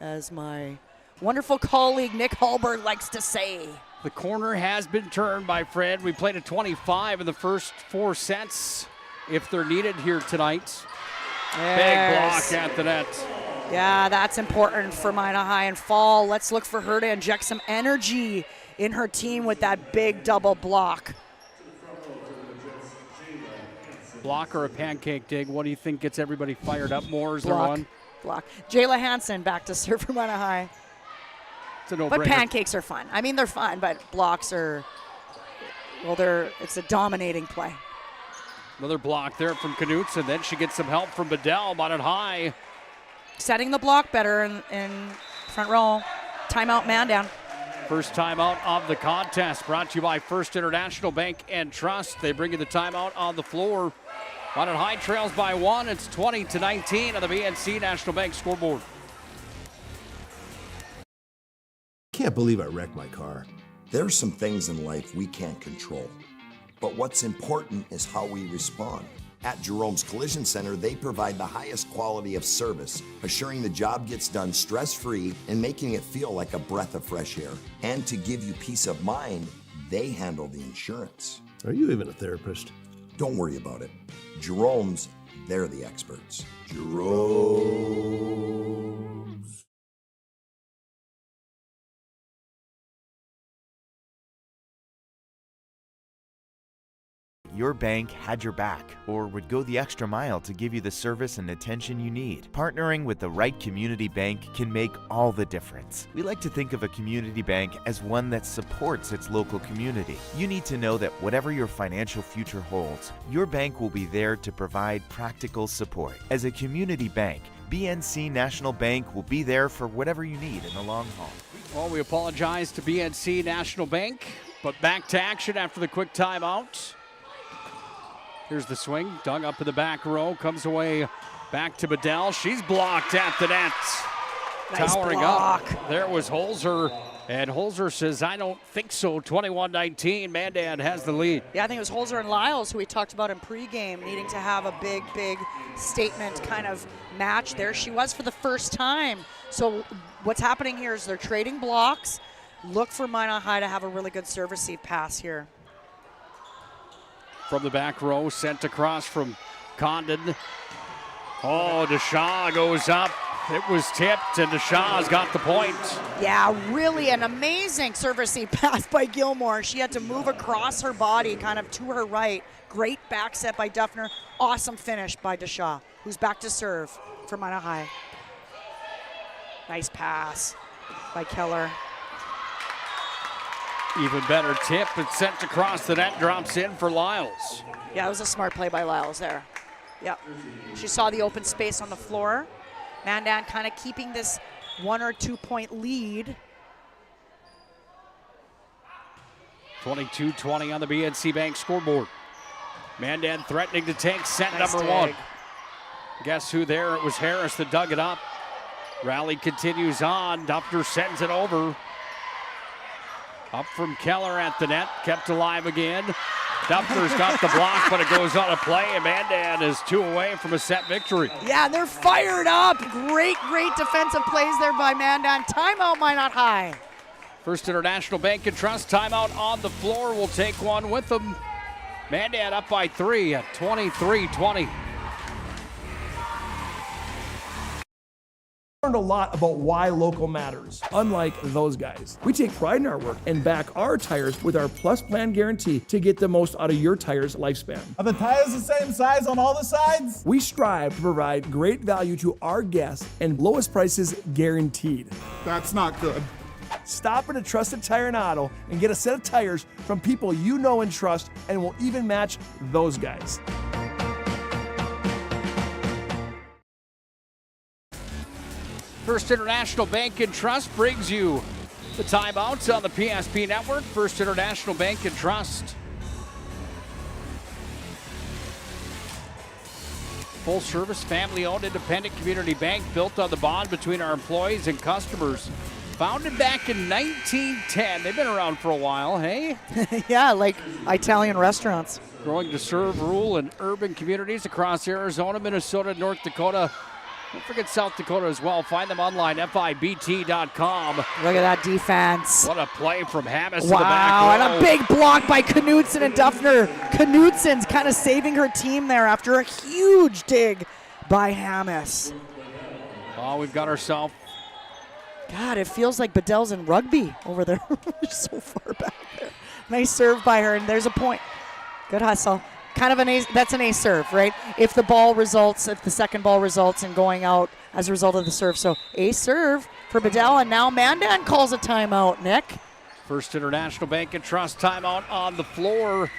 as my wonderful colleague Nick Hallberg likes to say. The corner has been turned, my friend. We played at 25 in the first 4 sets. If they're needed here tonight. Yes. Big block at the net. Yeah, that's important for Minot High and fall. Let's look for her to inject some energy in her team with that big double block. Block or a pancake dig? What do you think gets everybody fired up more? Is there one? Block. Jayla Hansen back to serve for Minot High. It's a no-brainer. But pancakes are fun. I mean, they're fun, but blocks are, it's a dominating play. Another block there from Knutson. Then she gets some help from Bedell. Minot High setting the block better in front row. Timeout Mandan. First timeout of the contest, brought to you by First International Bank and Trust. They bring you the timeout on the floor. Minot High trails by 1. It's 20-19 on the BNC National Bank scoreboard. Can't believe I wrecked my car. There's some things in life we can't control. But what's important is how we respond. At Jerome's Collision Center, they provide the highest quality of service, assuring the job gets done stress-free and making it feel like a breath of fresh air. And to give you peace of mind, they handle the insurance. Are you even a therapist? Don't worry about it. Jerome's, they're the experts. Jerome. your bank had your back or would go the extra mile to give you the service and attention you need. Partnering with the right community bank can make all the difference. We like to think of a community bank as one that supports its local community. You need to know that whatever your financial future holds, your bank will be there to provide practical support. As a community bank, BNC National Bank will be there for whatever you need in the long haul. Well, we apologize to BNC National Bank, but back to action after the quick timeout. Here's the swing, dug up in the back row, comes away back to Bedell. She's blocked at the net. Nice Towering block. up. There was Holzer, and Holzer says, I don't think so. 21-19, Mandan has the lead. Yeah, I think it was Holzer and Lyles, who we talked about in pregame, needing to have a big statement kind of match. There she was for the first time. So what's happening here is they're trading blocks. Look for Minot High to have a really good serve receive pass here. From the back row, sent across from Condon. Oh, Deshaw goes up. It was tipped, and Deshaw's got the point. Yeah, really an amazing serve receive pass by Gilmore. She had to move across her body, kind of to her right. Great back set by Duffner. Awesome finish by Deshaw, who's back to serve for Minot High. Nice pass by Keller. Even better tip, it's sent across the net, drops in for Lyles. Yeah, it was a smart play by Lyles there. Yep. She saw the open space on the floor. Mandan kind of keeping this 1 or 2 point lead. 22-20 on the BNC Bank scoreboard. Mandan threatening to take set Nice number dig. 1. Guess who there? It was Harris that dug it up. Rally continues on. Duffner sends it over. Up from Keller at the net, kept alive again. Duffner's got the block, but it goes on a play, and Mandan is 2 away from a set victory. Yeah, they're fired up. Great defensive plays there by Mandan. Timeout, Minot High. First International Bank and Trust timeout on the floor. We'll take one with them. Mandan up by 3 at 23-20. Learned a lot about why local matters. Unlike those guys, we take pride in our work and back our tires with our Plus Plan guarantee to get the most out of your tire's lifespan. Are the tires the same size on all the sides? We strive to provide great value to our guests and lowest prices guaranteed. That's not good. Stop at a trusted tire and auto and get a set of tires from people you know and trust, and will even match those guys. First International Bank and Trust brings you the timeouts on the PSP Network. First International Bank and Trust. Full service, family owned, independent community bank built on the bond between our employees and customers. Founded back in 1910. They've been around for a while, hey? Yeah, like Italian restaurants. Growing to serve rural and urban communities across Arizona, Minnesota, North Dakota. Don't forget South Dakota as well. Find them online, FIBT.com. Look at that defense. What a play from Hammes to the back Wow, row. and a big block by Knutson and Duffner. Knutson's kind of saving her team there after a huge dig by Hammes. Oh, we've got ourselves. God, it feels like Bedell's in rugby over there. So far back there. Nice serve by her, and there's a point. Good hustle. Kind of an ace, that's an ace serve, right? If the second ball results in going out as a result of the serve. So ace serve for Bedell, and now Mandan calls a timeout, Nick. First International Bank and Trust timeout on the floor.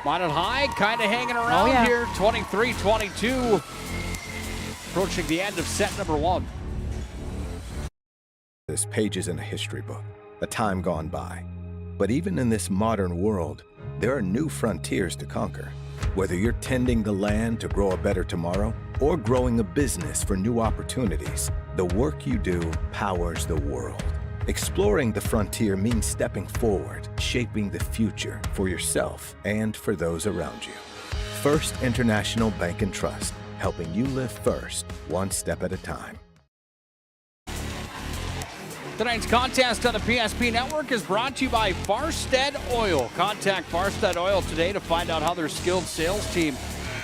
Minot High kind of hanging around here, 23-22. Approaching the end of set number 1. This page is in a history book, a time gone by. But even in this modern world, there are new frontiers to conquer. Whether you're tending the land to grow a better tomorrow or growing a business for new opportunities, the work you do powers the world. Exploring the frontier means stepping forward, shaping the future for yourself and for those around you. First International Bank and Trust, helping you live first, one step at a time. Tonight's contest on the PSP Network is brought to you by Farstead Oil. Contact Farstead Oil today to find out how their skilled sales team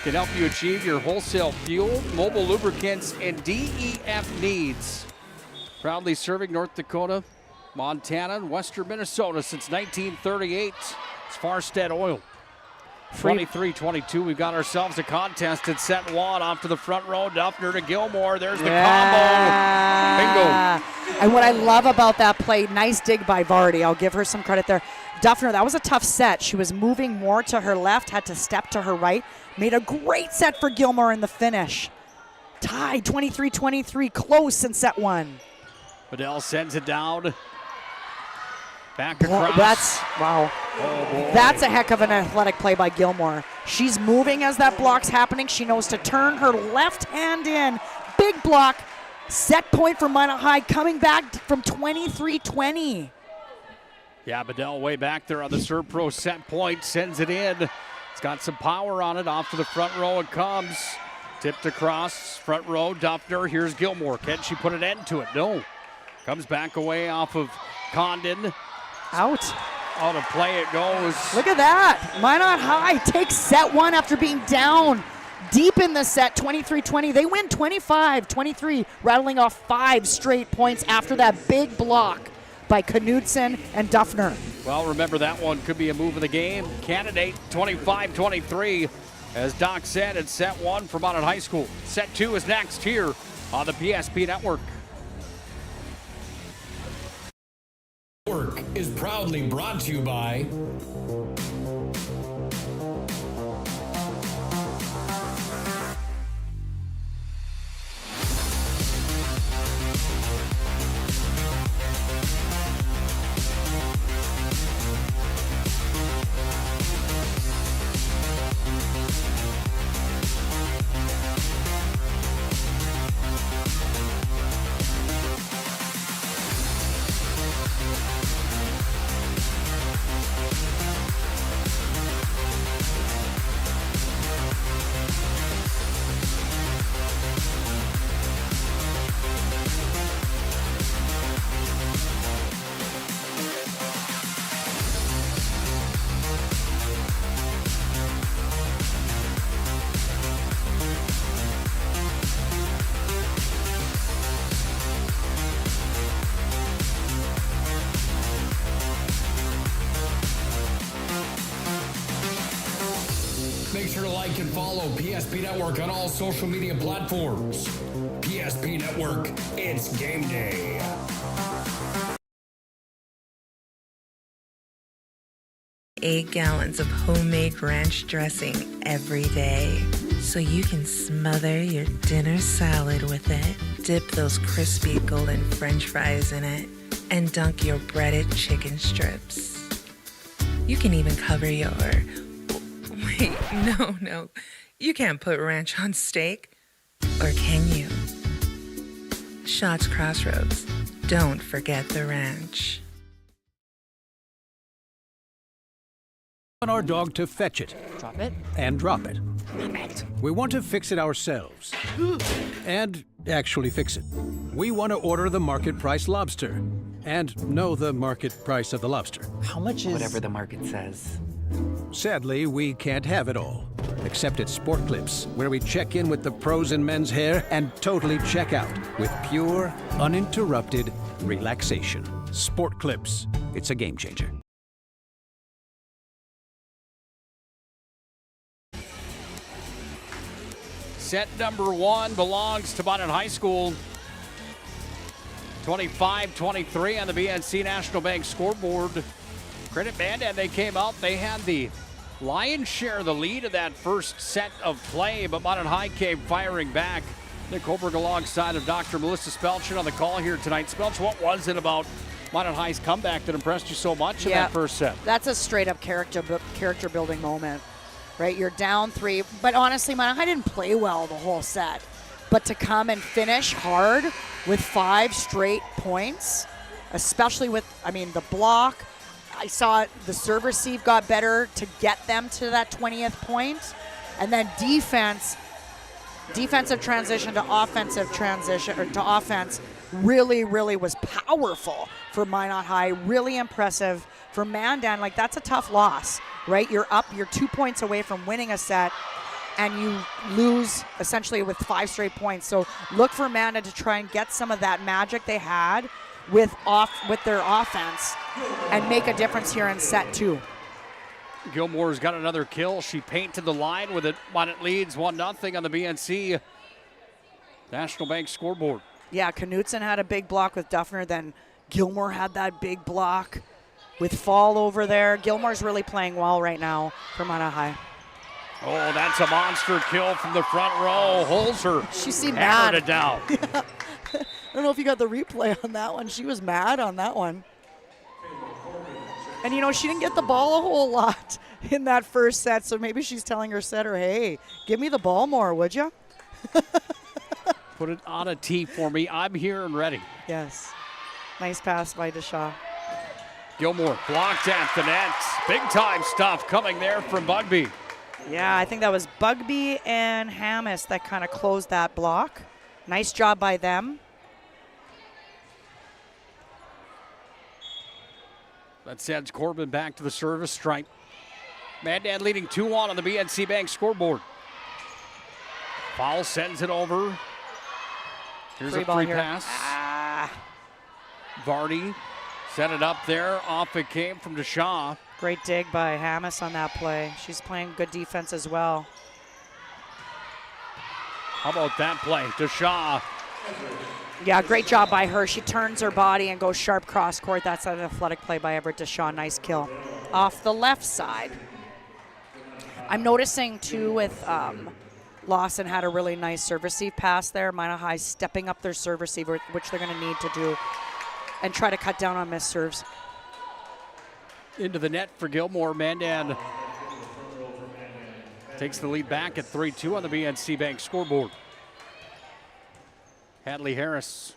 can help you achieve your wholesale fuel, mobile lubricants, and DEF needs. Proudly serving North Dakota, Montana, and western Minnesota since 1938. It's Farstead Oil. 23-22, we've got ourselves a contest at set one. Off to the front row, Duffner to Gilmore. There's the combo. Bingo. And what I love about that play, nice dig by Vardy. I'll give her some credit there. Duffner, that was a tough set. She was moving more to her left, had to step to her right. Made a great set for Gilmore in the finish. Tied 23-23, close in set one. Bedell sends it down. Back across. Wow. Oh, boy. That's a heck of an athletic play by Gilmore. She's moving as that block's happening. She knows to turn her left hand in. Big block. Set point for Minot High, coming back from 23-20. Yeah, Bedell way back there on the serve pro set point. Sends it in. It's got some power on it. Off to the front row it comes. Tipped across, front row, Duffner. Here's Gilmore. Can she put an end to it? No. Comes back away off of Condon. Out of play it goes. Look at that. Minot High takes set one after being down deep in the set, 23-20. They win 25-23, rattling off 5 straight points after that big block by Knudsen and Duffner. Well, remember that one could be a move of the game. Candidate 25-23. As Doc said, it's set one for Minot High School. Set two is next here on the PSP Network. Work is proudly brought to you by Make sure to like and follow PSP Network on all social media platforms. PSP Network, it's game day. $8 gallons of homemade ranch dressing every day, so you can smother your dinner salad with it, dip those crispy golden French fries in it, and dunk your breaded chicken strips. You can even cover your... Wait, no. You can't put ranch on steak. Or can you? Shots Crossroads. Don't forget the ranch. We want our dog to fetch it. Drop it. And drop it. We want to fix it ourselves. And actually fix it. We want to order the market price lobster. And know the market price of the lobster. How much is... Whatever the market says. Sadly, we can't have it all. Except at Sport Clips, where we check in with the pros in men's hair and totally check out with pure, uninterrupted relaxation. Sport Clips. It's a game changer. Set number one belongs to Mandan High School. 25-23 on the BNC National Bank scoreboard. Credit Mandan, they came out. They had the lion's share of the lead of that first set of play, but Mandan High came firing back. Nick Holberg alongside of Dr. Melissa Spelchin on the call here tonight. Spelch, what was it about Mandan High's comeback that impressed you so much in that first set? That's a straight-up character building moment, right? You're down 3, but honestly, Mandan High didn't play well the whole set. But to come and finish hard with 5 straight points, especially with, the block. I saw the serve receive got better to get them to that 20th point. And then defensive transition to offensive transition, or to offense, really was powerful for Minot High. Really impressive for Mandan. That's a tough loss, right? You're 2 points away from winning a set, and you lose essentially with 5 straight points. So look for Mandan to try and get some of that magic they had with their offense and make a difference here in set 2. Gilmore's got another kill. She painted the line with it, but it leads 1-0 on the BNC National Bank scoreboard. Yeah, Knutson had a big block with Duffner. Then Gilmore had that big block with Fall over there. Gilmore's really playing well right now for Minothigh High. Oh, that's a monster kill from the front row. Holzer She seemed hammered mad. it down. Yeah. I don't know if you got the replay on that one. She was mad on that one. And, you know, she didn't get the ball a whole lot in that first set, so maybe she's telling her setter, hey, give me the ball more, would you? Put it on a tee for me. I'm here and ready. Yes. Nice pass by Deshaw. Gilmore blocked at the net. Big-time stuff coming there from Bugby. Yeah, I think that was Bugby and Hammis that kind of closed that block. Nice job by them. That sends Corbin back to the service stripe. Mandan leading 2-1 on the BNC Bank scoreboard. Foul sends it over. Here's Free a ball free here. pass. Vardy set it up there. Off it came from Deshaw. Great dig by Hammis on that play. She's playing good defense as well. How about that play? Deshaw. Yeah, great job by her. She turns her body and goes sharp cross court. That's an athletic play by Everett Deshaw. Nice kill. Off the left side. I'm noticing, too, with Lawson had a really nice serve receive pass there. Minothigh High stepping up their serve receiver, which they're going to need to do, and try to cut down on missed serves. Into the net for Gilmore. Mandan takes the lead back at 3-2 on the BNC Bank scoreboard. Hadley Harris.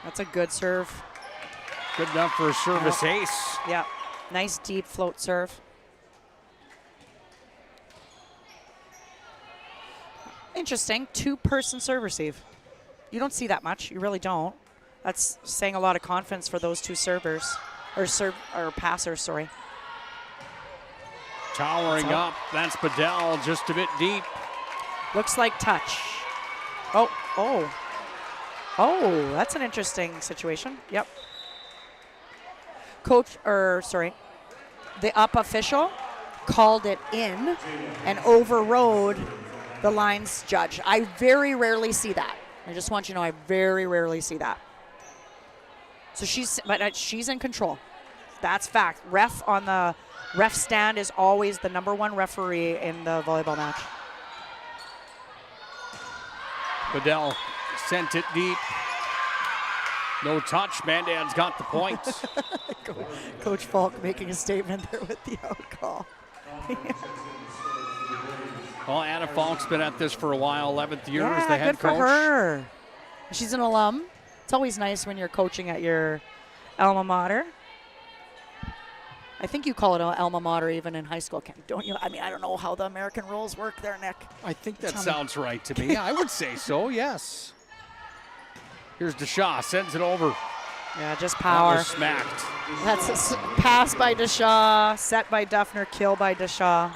That's a good serve. Good enough for a service ace. Yeah, nice deep float serve. Interesting, two-person serve receive. You don't see that much, you really don't. That's saying a lot of confidence for those two servers, or passers, sorry. Towering up, that's Bedell, just a bit deep. Looks like touch. Oh, that's an interesting situation. Yep. The up official called it in and overrode the lines judge. I very rarely see that. I just want you to know I very rarely see that. So she's in control. That's fact. Ref on the ref stand is always the #1 referee in the volleyball match. Bedell sent it deep. No touch. Mandan's got the point. Coach Falk making a statement there with the out call. Well, Anna Falk's been at this for a while, 11th year as the Yeah, head good for coach. her. She's an alum. It's always nice when you're coaching at your alma mater. I think you call it an alma mater even in high school, don't you? I mean, I don't know how the American rules work there, Nick. I think that sounds right to me. I would say so, yes. Here's Deshaw, sends it over. Yeah, just power. That was smacked. That's a pass by Deshaw, set by Duffner, kill by Deshaw.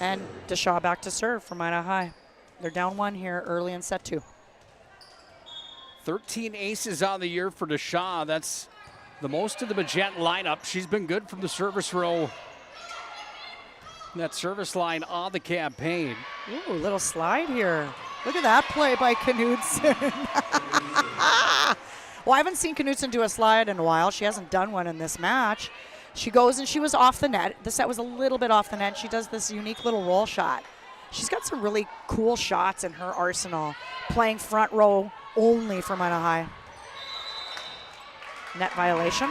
And Deshaw back to serve for Minothigh High. They're down 1 here early in set 2. 13 aces on the year for Deshaw. That's the most of the Magenta lineup. She's been good from the service row. That service line on the campaign. Ooh, little slide here. Look at that play by Knudsen. Well, I haven't seen Knudsen do a slide in a while. She hasn't done one in this match. She goes and she was off the net. The set was a little bit off the net. She does this unique little roll shot. She's got some really cool shots in her arsenal. Playing front row only for Minothigh High. Net violation.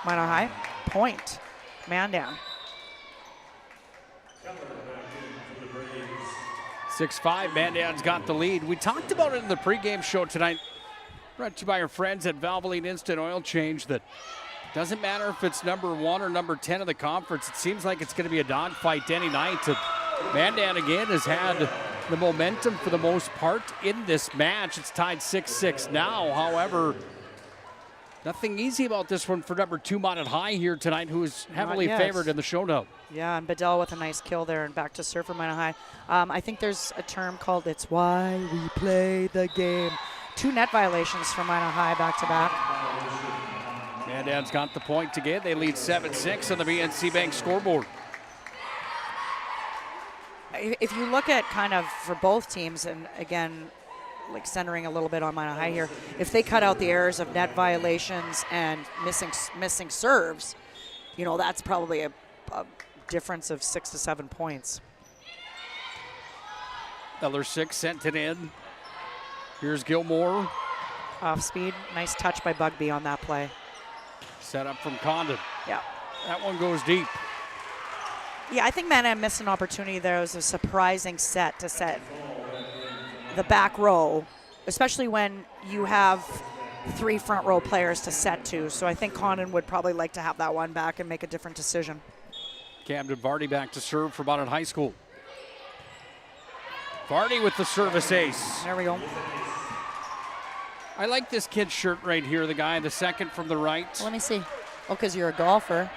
Minothigh High. Point. Mandan. 6-5, Mandan's got the lead. We talked about it in the pregame show tonight. Brought to you by our friends at Valvoline Instant Oil Change that doesn't matter if it's number 1 or number 10 of the conference. It seems like it's going to be a dogfight any night. Mandan again has had the momentum for the most part in this match. It's tied 6-6 now. However, nothing easy about this one for number 2 Minothigh High here tonight, who is heavily favored in the showdown. Yeah, and Bedell with a nice kill there and back to serve for Minothigh High. I think there's a term called "it's why we play the game." 2 net violations for Minothigh High back-to-back. Mandan's got the point to get. They lead 7-6 on the BNC Bank scoreboard. If you look at kind of for both teams, and again, like centering a little bit on Minothigh High here, if they cut out the errors of net violations and missing serves, you know, that's probably a difference of 6 to 7 points. Eller 6 sent it in. Here's Gilmore. Off speed. Nice touch by Bugby on that play. Set up from Condon. Yeah. That one goes deep. Yeah, I think Mandan missed an opportunity there. It was a surprising set to set the back row, especially when you have 3 front row players to set to. So I think Condon would probably like to have that one back and make a different decision. Camden Vardy back to serve for Mandan High School. Vardy with the service ace. There we go. I like this kid's shirt right here, the guy, the second from the right. Let me see. Oh, because you're a golfer.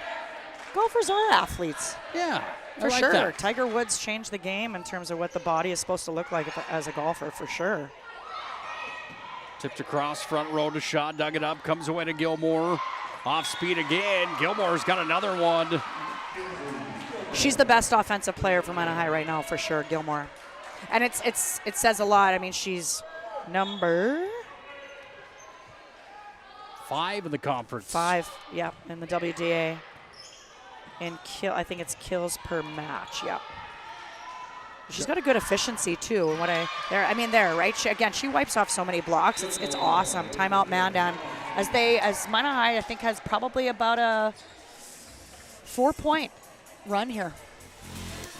Golfers are athletes. Yeah, for like sure. that. Tiger Woods changed the game in terms of what the body is supposed to look like as a golfer, for sure. Tipped across, front row to Shaw, dug it up, comes away to Gilmore. Off speed again. Gilmore's got another one. She's the best offensive player for Minothigh High right now, for sure, Gilmore. And it says a lot. I mean, she's number 5 in the conference. 5, yeah, in the WDA. And I think it's kills per match, yeah. She's got a good efficiency too. Right? She wipes off so many blocks. It's awesome. Timeout Mandan. As Minothigh High, I think, has probably about a 4-point run here.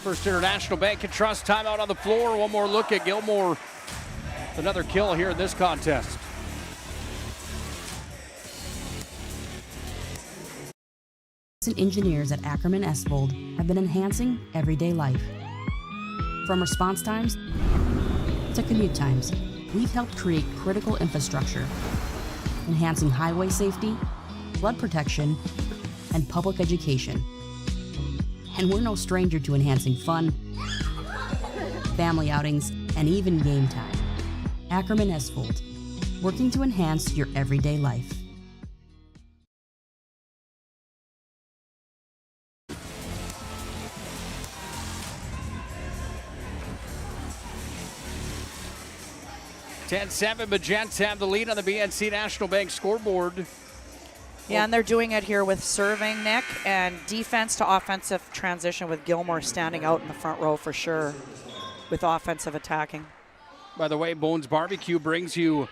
First International Bank and Trust timeout on the floor. One more look at Gilmore. Another kill here in this contest. Engineers at Ackerman Esvold have been enhancing everyday life. From response times to commute times, we've helped create critical infrastructure, enhancing highway safety, flood protection, and public education. And we're no stranger to enhancing fun, family outings, and even game time. Ackerman Esvold, working to enhance your everyday life. (10-7) Magenta have the lead on the BNC National Bank scoreboard. Yeah, and they're doing it here with serving, Nick, and defense to offensive transition with Gilmore standing out in the front row for sure with offensive attacking. By the way, Bones Barbecue brings you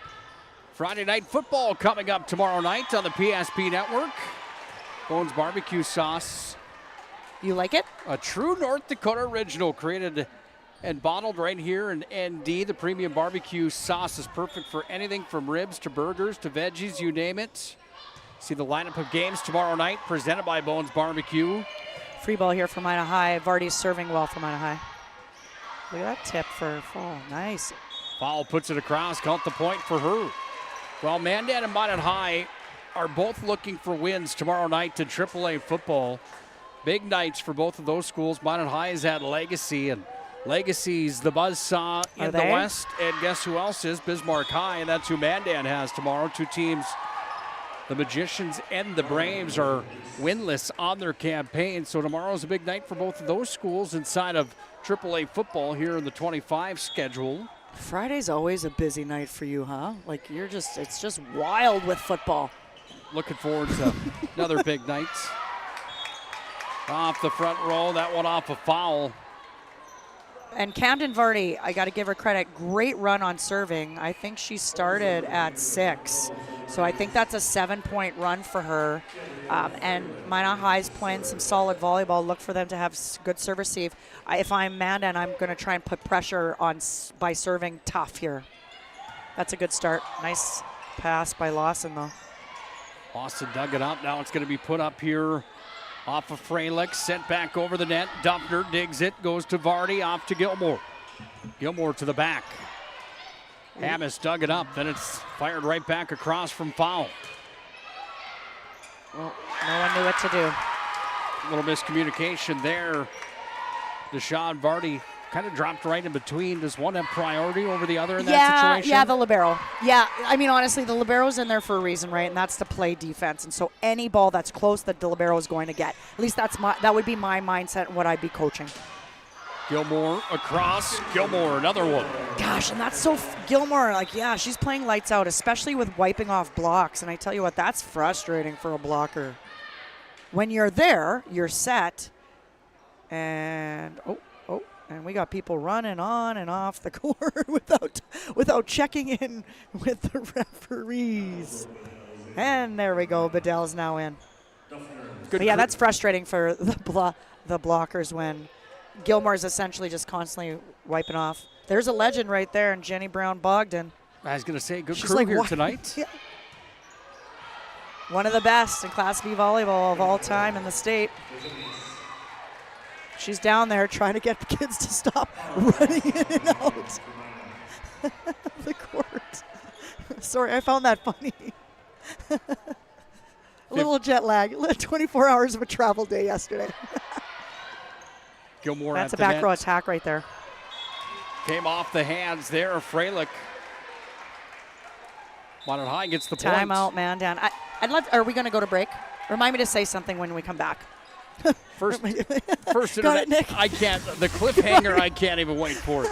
Friday Night Football coming up tomorrow night on the PSP Network. Bones Barbecue sauce. You like it? A true North Dakota original, created and bottled right here in ND. The premium barbecue sauce is perfect for anything from ribs to burgers to veggies, you name it. See the lineup of games tomorrow night, presented by Bones Barbecue. Free ball here for Minothigh High. Vardy's serving well for Minothigh High. Look at that tip for Fall. Nice. Foul puts it across. Count the point for her. Well, Mandan and Minothigh High are both looking for wins tomorrow night in AAA football. Big nights for both of those schools. Minothigh High is at Legacy, and Legacy's the buzzsaw in the West. And guess who else is? Bismarck High, and that's who Mandan has tomorrow. Two teams, the Magicians and the Braves, are winless on their campaign. So tomorrow's a big night for both of those schools inside of AAA football here in the 25 schedule. Friday's always a busy night for you, huh? Like it's just wild with football. Looking forward to another big night. Off the front row, that one off a foul. And Camden Vardy, I got to give her credit. Great run on serving. I think she started at 6. So I think that's a 7-point run for her. And Minothigh High's playing some solid volleyball. Look for them to have good serve receive. If I'm Mandan, I'm going to try and put pressure on by serving tough here. That's a good start. Nice pass by Lawson, though. Lawson dug it up. Now it's going to be put up here off of Fralick, sent back over the net. Duffner digs it, goes to Vardy, off to Gilmore. Gilmore to the back. Hammis dug it up, then it's fired right back across from foul. Well, no one knew what to do. A little miscommunication there. Deshaun Vardy kind of dropped right in between. Does one have priority over the other in that situation? Yeah, the libero. Yeah, I mean, honestly, the libero's in there for a reason, right? And that's to play defense. And so any ball that's close, the libero is going to get. At least that would be my mindset and what I'd be coaching. Gilmore across. Gilmore, another one. Gosh, and that's so Gilmore, like, yeah, she's playing lights out, especially with wiping off blocks. And I tell you what, that's frustrating for a blocker. When you're there, you're set. And, and we got people running on and off the court without checking in with the referees. And there we go. Bedell's now in. But yeah, that's frustrating for the blockers when Gilmore's essentially just constantly wiping off. There's a legend right there, and Jenny Brown-Bogdan. I was going to say, good She's crew like, here what? tonight. Yeah. One of the best in Class B volleyball of all time in the state. She's down there trying to get the kids to stop running in and out the court. Sorry, I found that funny. A little jet lag. 24 hours of a travel day yesterday. Gilmore That's at a back the row net. attack right there. Came off the hands there of Freilich. Minothigh gets the point. Timeout, Mandan. I'd love. Are we going to go to break? Remind me to say something when we come back. First Got internet. it, Nick? I can't. The cliffhanger, I can't even wait for it.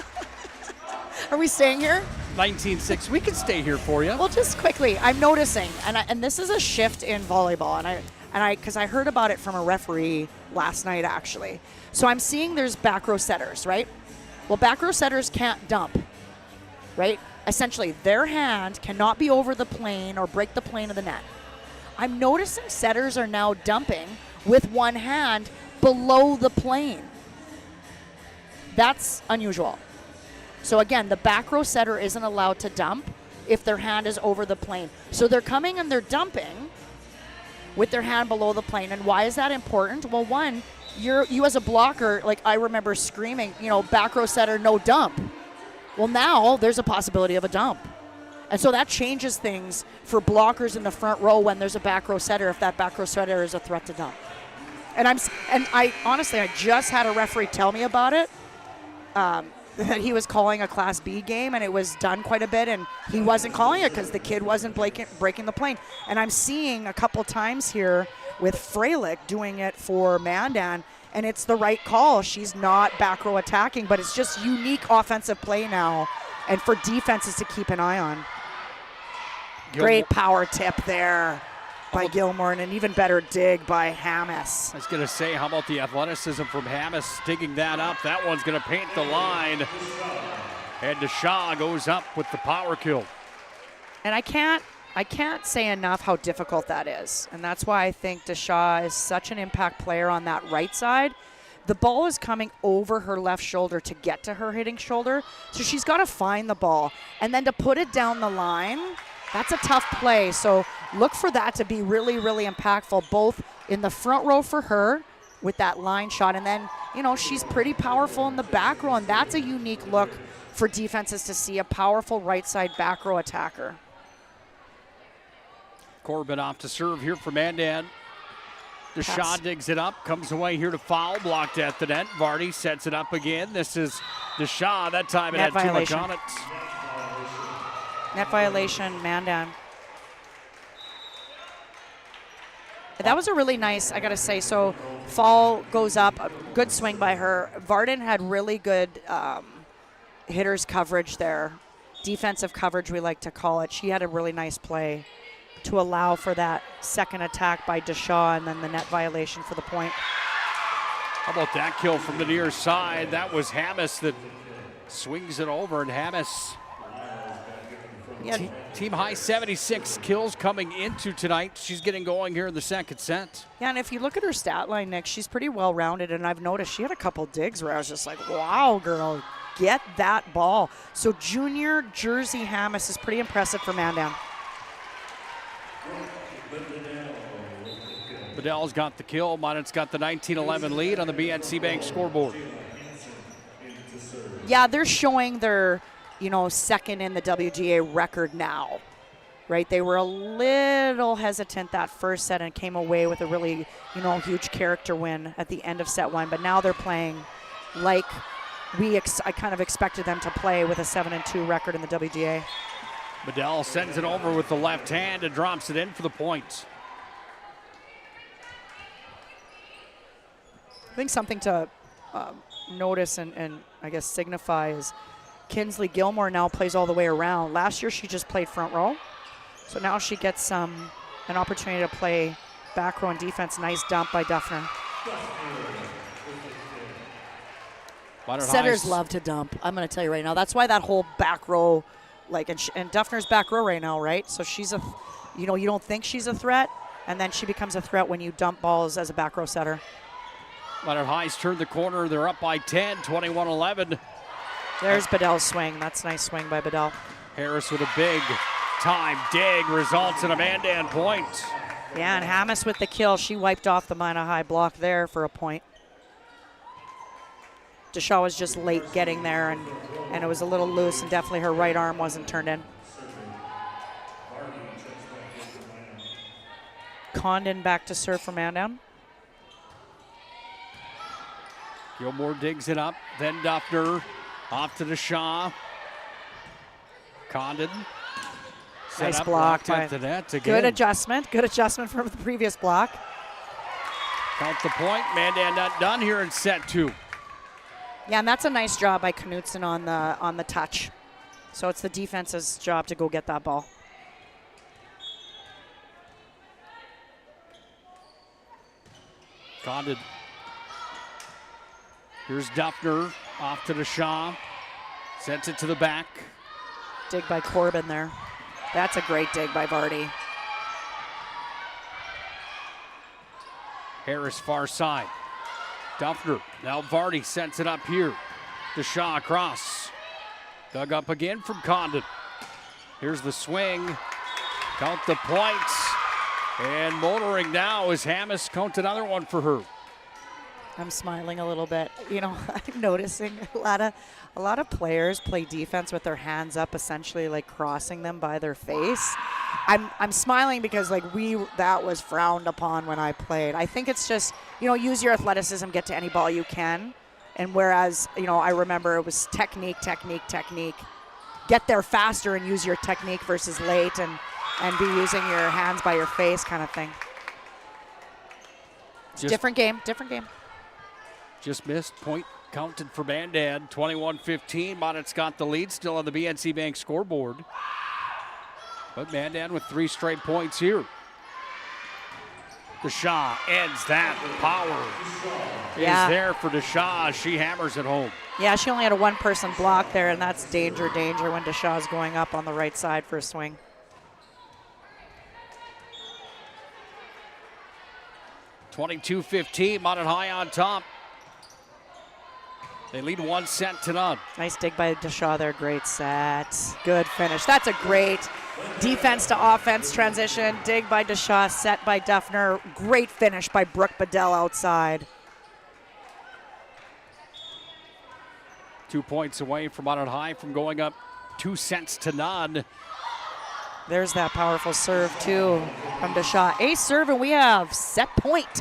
Are we staying here? 19-6. We can stay here for you. Well, just quickly, I'm noticing, and this is a shift in volleyball, because I heard about it from a referee last night, actually. So I'm seeing there's back row setters, right? Well, back row setters can't dump, right? Essentially, their hand cannot be over the plane or break the plane of the net. I'm noticing setters are now dumping with one hand below the plane. That's unusual. So again, the back row setter isn't allowed to dump if their hand is over the plane. So they're coming and they're dumping with their hand below the plane. And why is that important? Well, one, you as a blocker, like I remember screaming, back row setter, no dump. Well, now there's a possibility of a dump. And so that changes things for blockers in the front row when there's a back row setter, if that back row setter is a threat to dump. And I honestly, I just had a referee tell me about it, that he was calling a Class B game, and it was done quite a bit, and he wasn't calling it because the kid wasn't breaking the plane. And I'm seeing a couple times here with Freilich doing it for Mandan, and it's the right call. She's not back row attacking, but it's just unique offensive play now, and for defenses to keep an eye on. Great power tip there by Gilmore, and an even better dig by Hammes. I was going to say, how about the athleticism from Hammes digging that up? That one's going to paint the line. And Deshaw goes up with the power kill. And I can't say enough how difficult that is. And that's why I think Deshaw is such an impact player on that right side. The ball is coming over her left shoulder to get to her hitting shoulder. So she's got to find the ball. And then to put it down the line, that's a tough play. So look for that to be really, really impactful, both in the front row for her with that line shot. And then, she's pretty powerful in the back row. And that's a unique look for defenses to see a powerful right side back row attacker. Corbin off to serve here for Mandan. Deshaw digs it up, comes away here to foul, blocked at the net. Vardy sets it up again. This is Deshaw. That time it had too much on it. Net violation, Mandan. That was a really nice, I got to say. So fall goes up, a good swing by her. Varden had really good hitters coverage there. Defensive coverage, we like to call it. She had a really nice play to allow for that second attack by Deshaw and then the net violation for the point. How about that kill from the near side? That was Hammes that swings it over, and Hammes. Team high 76 kills coming into tonight. She's getting going here in the second set. Yeah, and if you look at her stat line, Nick, she's pretty well-rounded, and I've noticed she had a couple digs where I was just like, wow, girl, get that ball. So junior Jersey Hammes is pretty impressive for Mandan. Bedell's got the kill. Monet's got the 19-11 lead on the BNC Bank scoreboard. Yeah, they're showing their, second in the WGA record now, right? They were a little hesitant that first set and came away with a really, huge character win at the end of set one. But now they're playing like I kind of expected them to play with a 7-2 record in the WGA. Bedell sends it over with the left hand and drops it in for the point. I think something to notice and I guess signify is Kinsley Gilmore now plays all the way around. Last year she just played front row. So now she gets an opportunity to play back row and defense. Nice dump by Duffner. Setters love to dump. I'm going to tell you right now. That's why that whole back row, and Duffner's back row right now, right? So she's you don't think she's a threat, and then she becomes a threat when you dump balls as a back row setter. Leonard High's turned the corner. They're up by 10, 21-11. There's Bedell's swing. That's a nice swing by Bedell. Harris with a big time dig results in a Mandan point. Yeah, and Hammes with the kill. She wiped off the Minot High block there for a point. Deshaw was just late getting there, and it was a little loose, and definitely her right arm wasn't turned in. Condon back to serve for Mandan. Gilmore digs it up, then Duffner off to Deshaw. Condon. Nice block by the net again. Good adjustment from the previous block. Count the point. Mandan not done here in set 2. Yeah, and that's a nice job by Knutson on the touch. So it's the defense's job to go get that ball. Condon. Here's Duffner off to Deshaw. Sends it to the back. Dig by Corbin there. That's a great dig by Vardy. Harris far side. Duffner. Now Vardy sends it up here. Deshaw across. Dug up again from Condon. Here's the swing. Count the points. And motoring now as Hammes counts another one for her. I'm smiling a little bit. I'm noticing a lot of players play defense with their hands up, essentially like crossing them by their face. I'm smiling because that was frowned upon when I played. I think it's just, use your athleticism, get to any ball you can. And whereas, I remember it was technique. Get there faster and use your technique versus late and be using your hands by your face kind of thing. Different game. Just missed. Point counted for Mandan. 21-15. Monet's got the lead still on the BNC Bank scoreboard. But Mandan with 3 straight points here. Deshaw ends that. Power is there for Deshaw. She hammers it home. Yeah, she only had a one-person block there, and that's danger when Deshaw's going up on the right side for a swing. (22-15). Mountain High on top. They lead 1-0. Nice dig by Deshaw there. Great set. Good finish. That's a great defense to offense transition. Dig by Deshaw, set by Duffner. Great finish by Brooke Bedell outside. 2 points away from Mountain High from going up 2-0. There's that powerful serve, too, from Deshaw. Ace serve, and we have set point.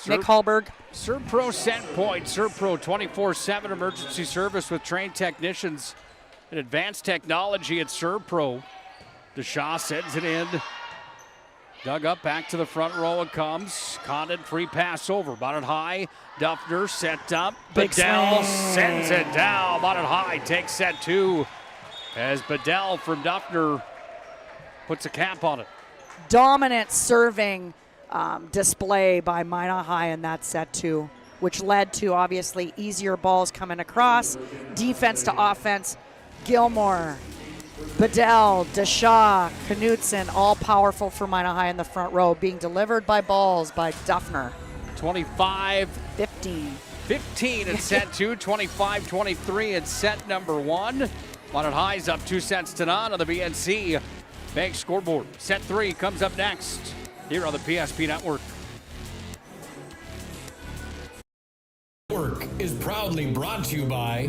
Nick Hallberg. Serve Pro set point. Serve Pro 24/7 emergency service with trained technicians and advanced technology at Serve Pro. Deshaw sends it in. Dug up back to the front row it comes. Condon free pass over. Mountain High. Duffner set up. Bedell sends it down. Mountain High takes set 2 as Bedell from Duffner puts a cap on it. Dominant serving display by Minot High in that set 2, which led to obviously easier balls coming across. Defense to offense. Gilmore, Bedell, Deshaw, Knutson, all powerful for Minot High in the front row, being delivered by balls by Duffner. 25-15 in set 2, 25-23 in set number 1. Minot High's up 2-0 on the BNC Bank scoreboard. Set 3 comes up next here on the PSP Network. Network is proudly brought to you by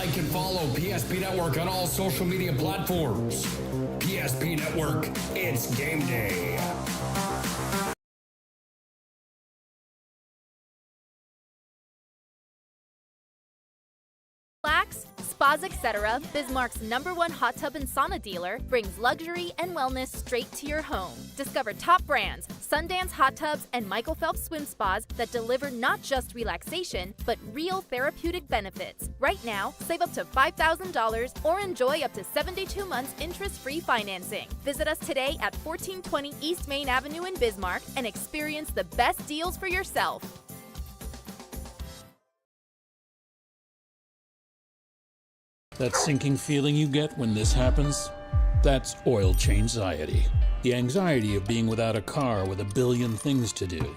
like and follow PSP Network on all social media platforms. PSP Network, it's game day. Relax, spas, etc., Bismarck's #1 hot tub and sauna dealer brings luxury and wellness straight to your home. Discover top brands, Sundance hot tubs, and Michael Phelps swim spas that deliver not just relaxation, but real therapeutic benefits. Right now, save up to $5,000 or enjoy up to 72 months interest-free financing. Visit us today at 1420 East Main Avenue in Bismarck and experience the best deals for yourself. That sinking feeling you get when this happens? That's oil change-anxiety. The anxiety of being without a car with a billion things to do.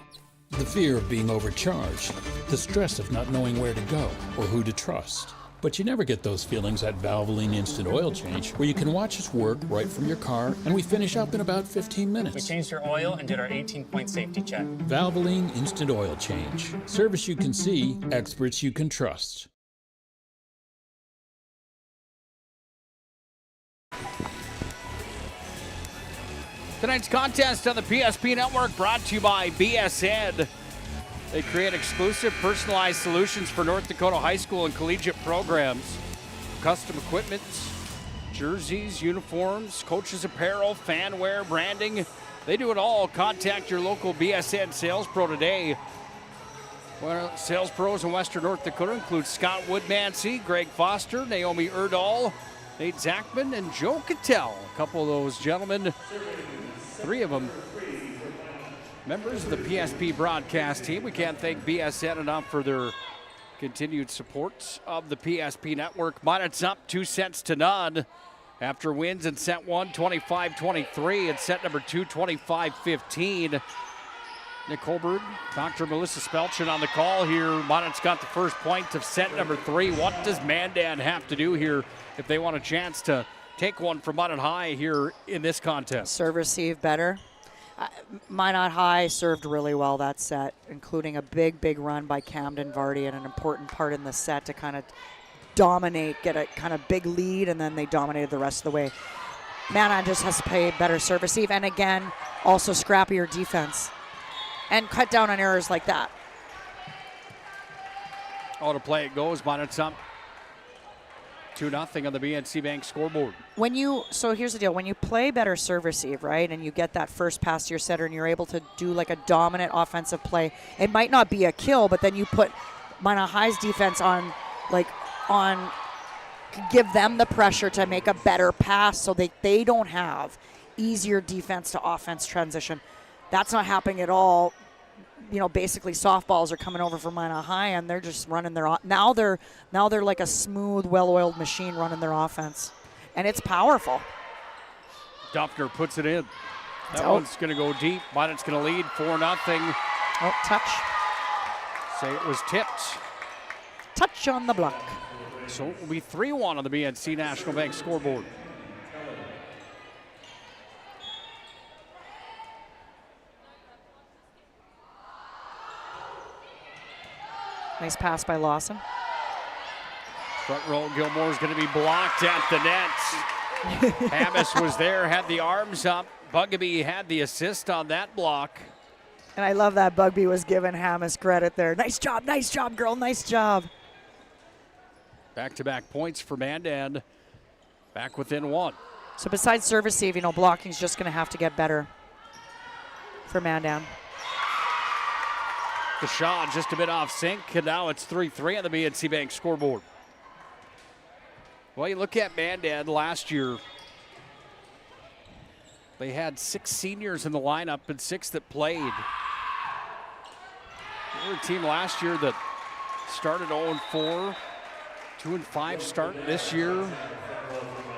The fear of being overcharged. The stress of not knowing where to go or who to trust. But you never get those feelings at Valvoline Instant Oil Change, where you can watch us work right from your car, and we finish up in about 15 minutes. We changed your oil and did our 18-point safety check. Valvoline Instant Oil Change. Service you can see, experts you can trust. Tonight's contest on the PSP Network brought to you by BSN. They create exclusive, personalized solutions for North Dakota high school and collegiate programs. Custom equipment, jerseys, uniforms, coaches apparel, fan wear, branding. They do it all. Contact your local BSN sales pro today. Well, sales pros in Western North Dakota include Scott Woodmansey, Greg Foster, Naomi Erdahl, Nate Zachman, and Joe Cattell. A couple of those gentlemen, three of them, members of the PSP broadcast team. We can't thank BSN enough for their continued support of the PSP Network. Minot's up 2-0 after wins in set 1, 25-23, and set number 2, 25-15. Nick Holberg, Dr. Melissa Spelchin on the call here. Minot's got the first point of set number 3. What does Mandan have to do here if they want a chance to take one from Minot High here in this contest? Serve receive better. Minot High served really well that set, including a big run by Camden Vardy and an important part in the set to kind of dominate, get a kind of big lead, and then they dominated the rest of the way. Mandan just has to play better serve receive, and again, also scrappier defense. And cut down on errors like that. Oh, to play it goes. Minot's up 2-0 on the BNC Bank scoreboard. So here's the deal. When you play better serve receive, right, and you get that first pass to your setter and you're able to do like a dominant offensive play, it might not be a kill, but then you put Minot High's defense on, give them the pressure to make a better pass so they don't have easier defense to offense transition. That's not happening at all. Basically softballs are coming over for Minot High, and they're just running their now they're like a smooth, well-oiled machine running their offense, and it's powerful. Duffner puts it in. That one's going to go deep. Minot's going to lead 4-0. Oh, touch. Say it was tipped. Touch on the block. So it will be 3-1 on the BNC National Bank scoreboard. Nice pass by Lawson. Front row, Gilmore's going to be blocked at the net. Hammis was there, had the arms up. Bugby had the assist on that block. And I love that Bugby was giving Hammis credit there. Nice job, girl, nice job. Back-to-back points for Mandan. Back within 1. So besides serve receive, blocking's just going to have to get better for Mandan. The shot just a bit off sync, and now it's 3-3 on the BNC Bank scoreboard. Well, you look at Mandan last year. They had 6 seniors in the lineup and 6 that played. They were a team last year that started 0-4, 2-5 start this year.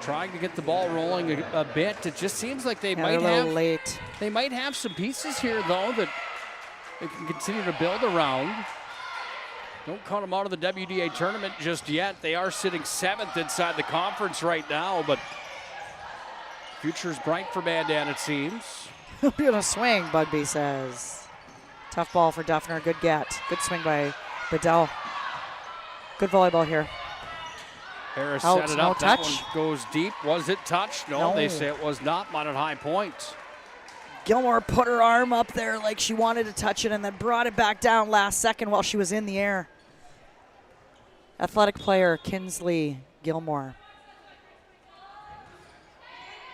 Trying to get the ball rolling a bit. It just seems like they might have late. They might have some pieces here though that they can continue to build around. Don't count them out of the WDA tournament just yet. They are sitting 7th inside the conference right now, but future's bright for Mandan, it seems. He'll be on a swing, Bugby says. Tough ball for Duffner. Good get. Good swing by Bedell. Good volleyball here. Harris Out, set it no up. That touch. one goes deep. Was it touched? No, No. they say it was not. Mandan High point. Gilmore put her arm up there like she wanted to touch it and then brought it back down last second while she was in the air. Athletic player Kinsley Gilmore.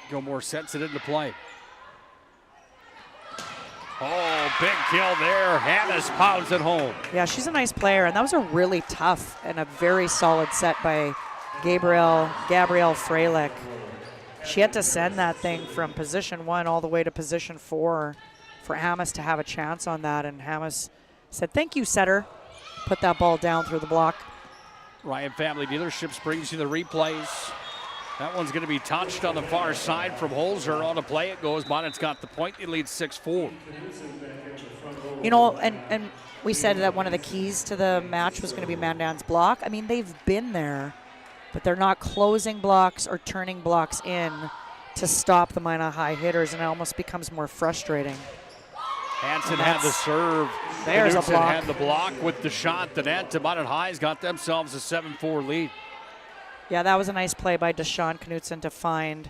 Gilmore sets it into play. Oh, big kill there. Hammes pounds it home. Yeah, she's a nice player, and that was a really tough and a very solid set by Gabrielle Freilich. She had to send that thing from position 1 all the way to position 4 for Hammes to have a chance on that, and Hammes said, "Thank you, setter." Put that ball down through the block. Ryan Family Dealerships brings you the replays. That one's going to be touched on the far side from Holzer. On the play it goes. Mandan's got the point. They lead 6-4. You know, and we said that one of the keys to the match was going to be Mandan's block. I mean, they've been there, but they're not closing blocks or turning blocks in to stop the Minothigh High hitters, and it almost becomes more frustrating. Hansen had the serve. There's a Knudsen block. had the block with the shot. The net to Mandan High's got themselves a 7-4 lead. Yeah, that was a nice play by Deshaun Knudsen to find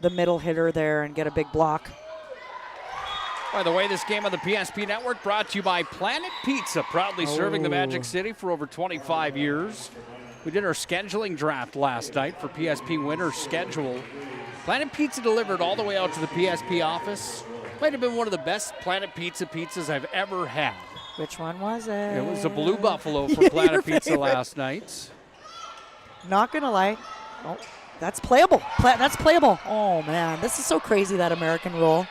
the middle hitter there and get a big block. By the way, this game on the PSP Network brought to you by Planet Pizza, proudly serving the Magic City for over 25 years. We did our scheduling draft last night for PSP winter schedule. Planet Pizza delivered all the way out to the PSP office. Might have been one of the best Planet Pizza pizzas I've ever had. Which one was it? It was a Blue Buffalo for Planet Pizza last night. Not gonna lie. Oh, that's playable. That's playable. Oh man, this is so crazy, that American roll.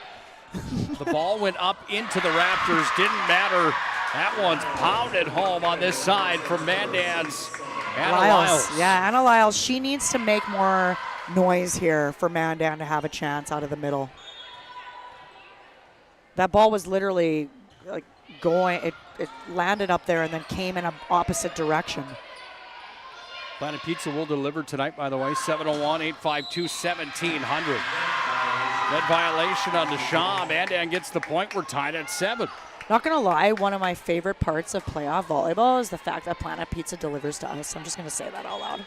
The ball went up into the Raptors. Didn't matter. That one's pounded home on this side from Mandan's Anna Lyles. Yeah, Anna Lyles. She needs to make more noise here for Mandan to have a chance out of the middle. That ball was literally like going. It landed up there and then came in an opposite direction. Planet Pizza will deliver tonight, by the way. 701-852-1700. That violation on Deshaun. Mandan gets the point. We're tied at 7. Not gonna lie, one of my favorite parts of playoff volleyball is the fact that Planet Pizza delivers to us. I'm just gonna say that out loud.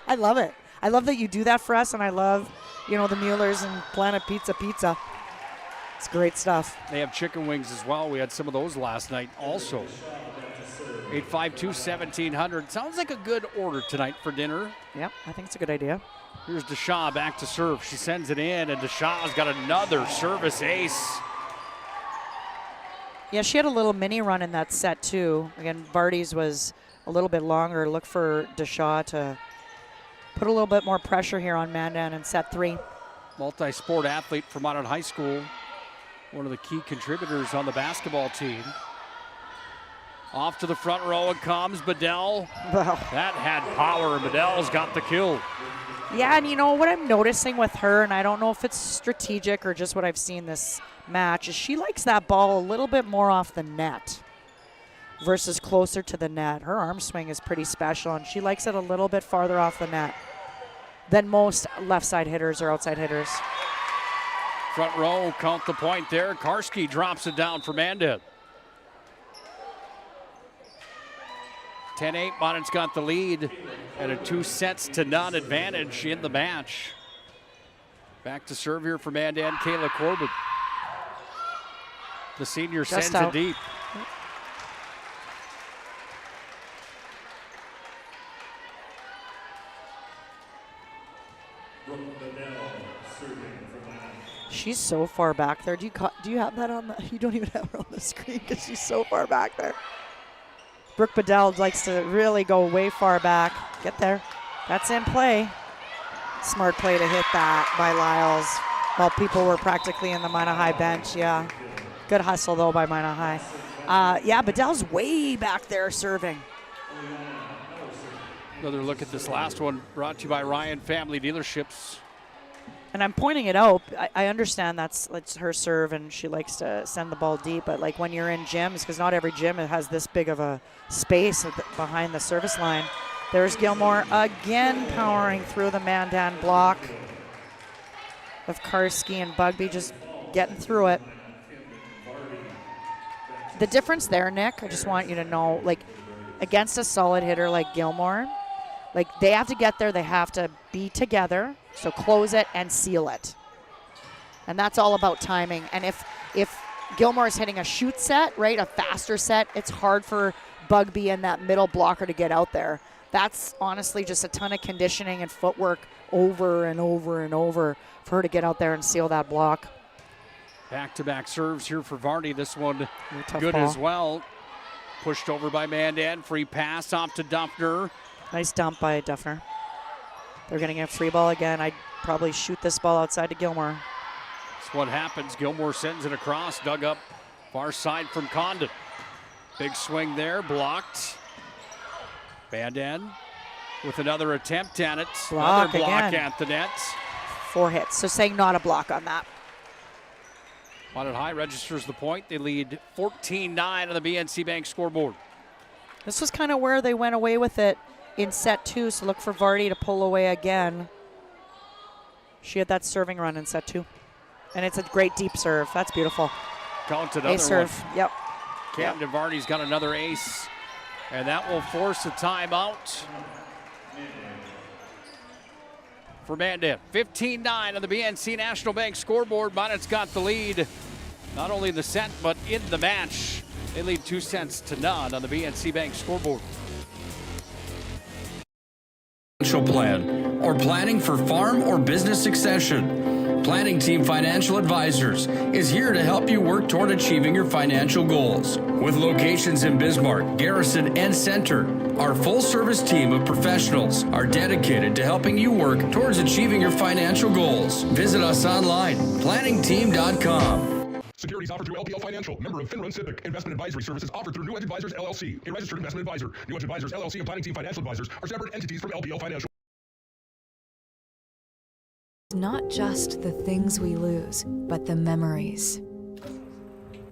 I love it. I love that you do that for us, and I love, the Muellers and Planet Pizza. It's great stuff. They have chicken wings as well. We had some of those last night also. 852-1700. Sounds like a good order tonight for dinner. Yep, I think it's a good idea. Here's Deshaw back to serve. She sends it in, and Deshaw's got another service ace. Yeah, she had a little mini run in that set, too. Again, Barty's was a little bit longer. Look for Deshaw to put a little bit more pressure here on Mandan in set 3. Multi-sport athlete from Mandan High School. One of the key contributors on the basketball team. Off to the front row it comes. Bedell. Wow. That had power. Bedell's got the kill. Yeah, and what I'm noticing with her, and I don't know if it's strategic or just what I've seen this match, is she likes that ball a little bit more off the net versus closer to the net. Her arm swing is pretty special, and she likes it a little bit farther off the net than most left side hitters or outside hitters. Front row, count the point there. Karski drops it down for Mandan. 10-8, Mandan's got the lead and a 2-0 advantage in the match. Back to serve here for Mandan, Kayla Corbett. The senior Just sends out. it deep. She's so far back there. Do you have that on the? You don't even have her on the screen because she's so far back there. Brooke Bedell likes to really go way far back. Get there. That's in play. Smart play to hit that by Lyles while people were practically in the Minothigh High bench. Yeah. Good hustle, though, by Minothigh High. Yeah, Bedell's way back there serving. Another look at this last one brought to you by Ryan Family Dealerships. And I'm pointing it out. I understand that's her serve, and she likes to send the ball deep. But like when you're in gyms, because not every gym has this big of a space behind the service line. There's Gilmore again powering through the Mandan block of Karski and Bugby, just getting through it. The difference there, Nick, I just want you to know, like against a solid hitter like Gilmore, Like, they have to get there. They have to be together. So close it and seal it. And that's all about timing. And if Gilmore is hitting a shoot set, right, a faster set, it's hard for Bugby and that middle blocker to get out there. That's honestly just a ton of conditioning and footwork over and over and over for her to get out there and seal that block. Back-to-back serves here for Vardy. This one good ball. as well. Pushed over by Mandan. Free pass off to Duffner. Nice dump by Duffner. They're getting a free ball again. I'd probably shoot this ball outside to Gilmore. That's what happens. Gilmore sends it across. Dug up far side from Condon. Big swing there. Blocked. Mandan with another attempt at it. Block another block again. at the net. 4 hits. So saying not a block on that. Mandan High registers the point. They lead 14-9 on the BNC Bank scoreboard. This was kind of where they went away with it in set 2, so look for Vardy to pull away again. She had that serving run in set 2. And it's a great deep serve. That's beautiful. Count another Ace serve. one. Yep. Camden Vardy's got another ace. And that will force a timeout for Mandan. 15-9 on the BNC National Bank scoreboard. Minot's got the lead, not only in the set, but in the match. They lead 2-0 on the BNC Bank scoreboard. Financial plan or planning for farm or business succession. Planning Team Financial Advisors is here to help you work toward achieving your financial goals. With locations in Bismarck, Garrison, and Center, our full-service team of professionals are dedicated to helping you work towards achieving your financial goals. Visit us online, planningteam.com. Securities offered through LPL Financial, member of FINRA SIPC. Investment advisory services offered through New Edge Advisors LLC, a registered investment advisor. New Edge Advisors LLC and Planning Team Financial Advisors are separate entities from LPL Financial. Not just the things we lose, but the memories.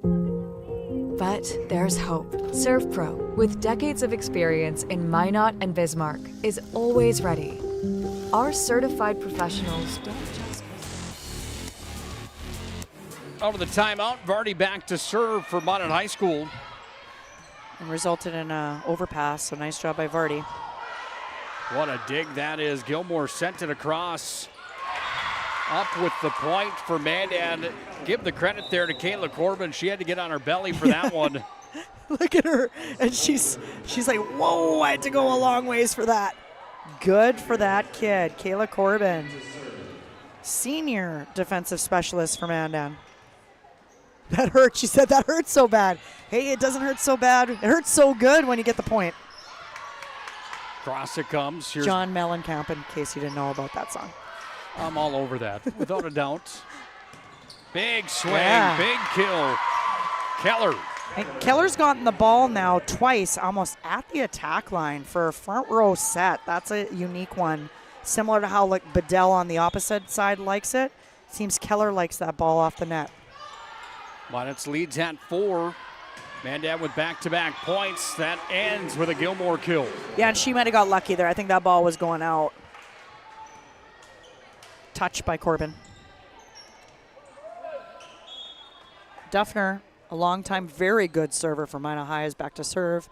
But there's hope. ServPro, with decades of experience in Minot and Bismarck, is always ready. Our certified professionals don't just... Out of the timeout, Vardy back to serve for Minot High School. And resulted in an overpass, so nice job by Vardy. What a dig that is. Gilmore sent it across. Up with the point for Mandan. Give the credit there to Kayla Corbin. She had to get on her belly for that one. Look at her. And she's like, whoa, I had to go a long ways for that. Good for that kid, Kayla Corbin. Senior defensive specialist for Mandan. That hurt. She said that hurts so bad. Hey, it doesn't hurt so bad. It hurts so good when you get the point. Cross it comes. Here's John Mellencamp, in case you didn't know about that song. I'm all over that, without a doubt. Big swing, Yeah. big kill. Keller. And Keller's gotten the ball now twice, almost at the attack line for a front row set. That's a unique one. Similar to how like Bedell on the opposite side likes it. Seems Keller likes that ball off the net. Minot's leads at 4. Mandan with back-to-back points. That ends with a Gilmore kill. Yeah, and she might have got lucky there. I think that ball was going out. Touch by Corbin. Duffner, a long-time very good server for Minot High, is back to serve.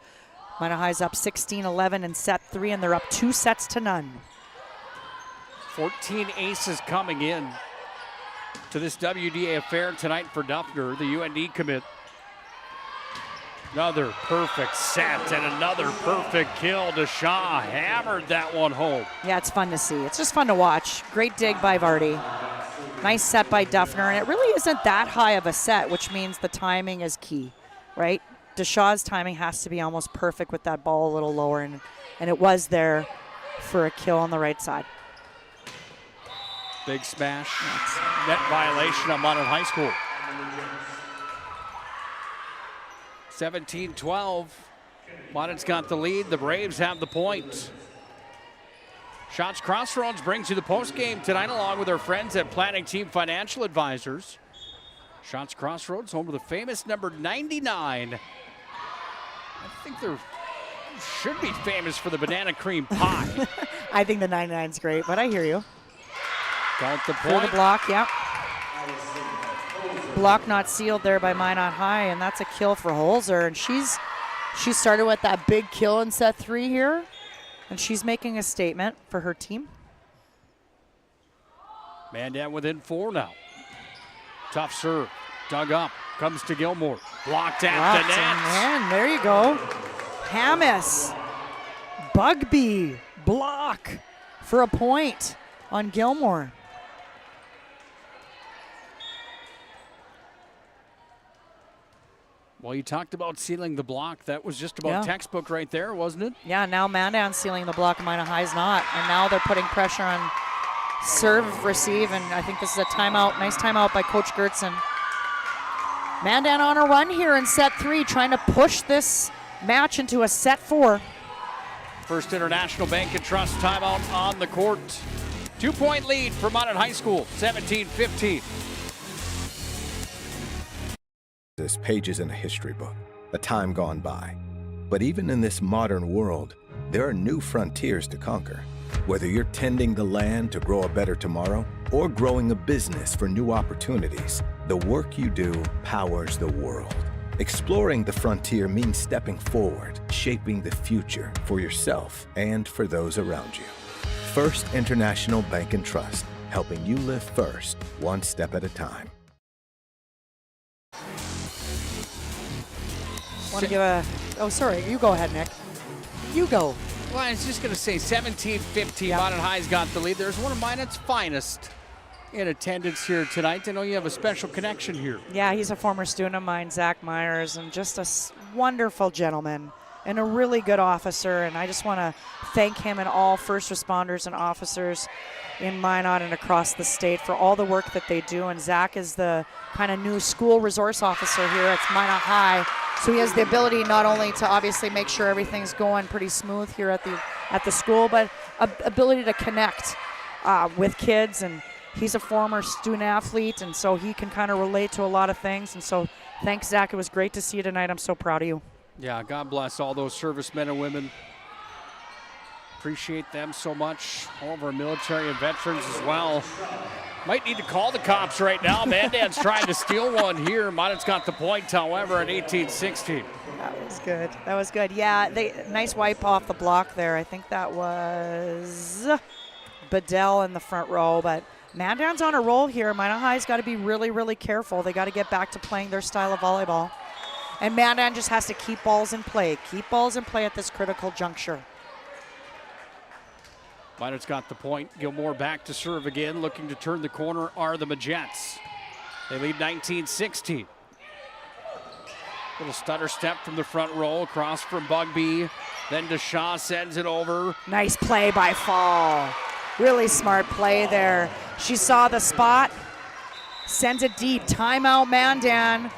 Minot High's up 16-11 in set 3, and they're up 2-0. 14 aces coming in to this WDA affair tonight for Duffner, the UND commit. Another perfect set and another perfect kill. DeShaw hammered that one home. Yeah, it's fun to see. It's just fun to watch. Great dig by Vardy. Nice set by Duffner, and it really isn't that high of a set, which means the timing is key, right? DeShaw's timing has to be almost perfect with that ball a little lower, and it was there for a kill on the right side. Big smash. Net violation on Minot High School. 17-12. Minot's got the lead. The Braves have the point. Shots Crossroads brings you the postgame tonight along with our friends at Planning Team Financial Advisors. Shots Crossroads, home to the famous number 99. I think they should be famous for the banana cream pie. I think the 99's great, but I hear you. Count the For point. the block, yep. Block not sealed there by Minot High, and that's a kill for Holzer. And she started with that big kill in set 3 here. and she's making a statement for her team. Mandan within 4 now. Tough serve. Dug up. Comes to Gilmore. Blocked at the net. And there you go. Hamas. Bugby. Block for a point on Gilmore. Well, you talked about sealing the block. That was just about textbook right there, wasn't it? Yeah, now Mandan's sealing the block and Minothigh not. And now they're putting pressure on serve, receive, and I think this is a timeout. Nice timeout by Coach Gertzen. Mandan on a run here in set 3, trying to push this match into a set 4. First International Bank and Trust timeout on the court. 2-point lead for Mandan High School, 17-15. There's pages in a history book, a time gone by. But even in this modern world, there are new frontiers to conquer. Whether you're tending the land to grow a better tomorrow or growing a business for new opportunities, the work you do powers the world. Exploring the frontier means stepping forward, shaping the future for yourself and for those around you. First International Bank and Trust, helping you live first, one step at a time. Want to give a... Oh, sorry. You go ahead, Nick. You go. Well, I was just going to say 17-15. Mandan High's got the lead. There's one of Minot's finest in attendance here tonight. I know you have a special connection here. Yeah, he's a former student of mine, Zach Myers, and just a wonderful gentleman and a really good officer. And I just want to thank him and all first responders and officers in Minot and across the state for all the work that they do. And Zach is the kind of new school resource officer here at Minot High. So he has the ability not only to obviously make sure everything's going pretty smooth here at the school, but ability to connect with kids. And he's a former student athlete, and so he can kind of relate to a lot of things. And so thanks, Zach. It was great to see you tonight. I'm so proud of you. Yeah, God bless all those servicemen and women. Appreciate them so much. All of our military and veterans as well. Might need to call the cops right now. Mandan's trying to steal one here. Minot's got the point, however, at 18-16. That was good. That was good. Yeah, nice wipe off the block there. I think that was Bedell in the front row. But Mandan's on a roll here. Minot High's got to be really, really careful. They got to get back to playing their style of volleyball. And Mandan just has to keep balls in play. Keep balls in play at this critical juncture. Minot's got the point. Gilmore back to serve again. Looking to turn the corner are the Majets. They lead 19-16. Little stutter step from the front row. Across from Bugby. Then DeShaw sends it over. Nice play by Fall. Really smart play there. She saw the spot. Sends it deep. Timeout Mandan.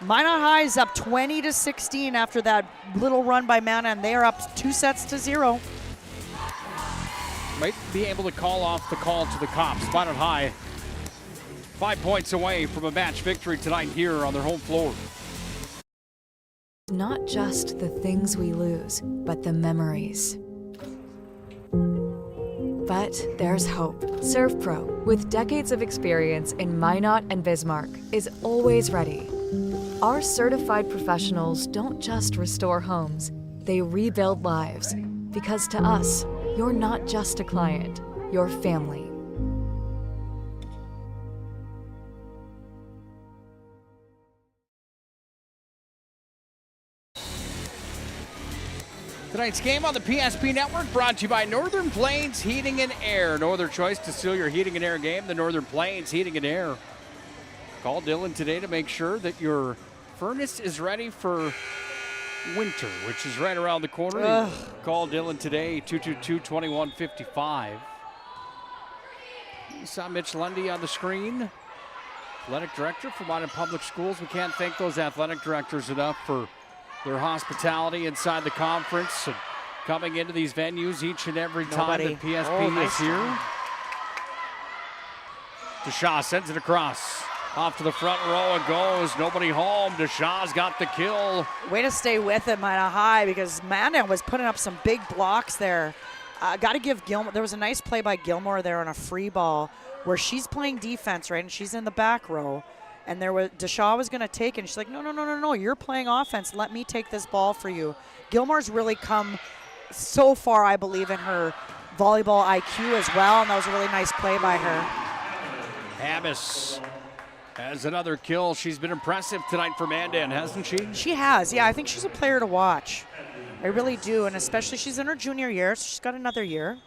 Minot High is up 20-16 after that little run by Mandan. They are up 2-0. Might be able to call off the call to the cops. Minot High 5 points away from a match victory tonight here on their home floor. Not just the things we lose, but the memories. But there's hope. ServPro, with decades of experience in Minot and Bismarck, is always ready. Our certified professionals don't just restore homes, they rebuild lives. Because to us, you're not just a client, you're family. Tonight's game on the PSP Network brought to you by Northern Plains Heating and Air. No other choice to seal your heating and air game than Northern Plains Heating and Air. Call Dylan today to make sure that your furnace is ready for winter, which is right around the corner. Call Dylan today, 222-2155. You saw Mitch Lundy on the screen, athletic director for Mandan Public Schools. We can't thank those athletic directors enough for their hospitality inside the conference and coming into these venues each and every time that PSP is here. DeShaw sends it across. Off to the front row it goes. Nobody home. DeShaw's got the kill. Way to stay with it, Minot High, because Mandan was putting up some big blocks there. Got to give Gilmore. There was a nice play by Gilmore there on a free ball where she's playing defense, right? And she's in the back row. And DeShaw was going to take it. And she's like, no. You're playing offense. Let me take this ball for you. Gilmore's really come so far I believe in her volleyball IQ as well, and that was a really nice play by her. Hammes has another kill. She's been impressive tonight for Mandan, hasn't she? She has, yeah. I think she's a player to watch. I really do, and especially she's in her junior year, so she's got another year.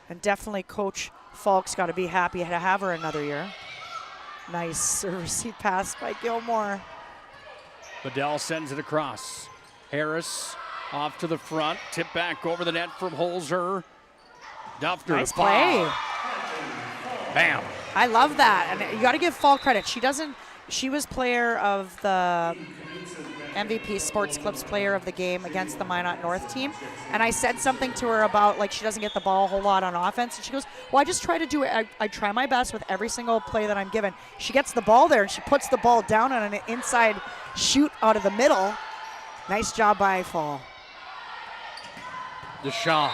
And definitely Coach Falk's got to be happy to have her another year. Nice receive pass by Gilmore. Bedell sends it across. Harris off to the front. Tip back over the net from Holzer. Duffner. Nice play. Bam. I love that. And you got to give Falk credit. She was player of the MVP Sports Clips player of the game against the Minot North team. And I said something to her about, like, she doesn't get the ball a whole lot on offense. And she goes, well, I just try to do it. I try my best with every single play that I'm given. She gets the ball there and she puts the ball down on an inside shoot out of the middle. Nice job by Fall. Deshawn.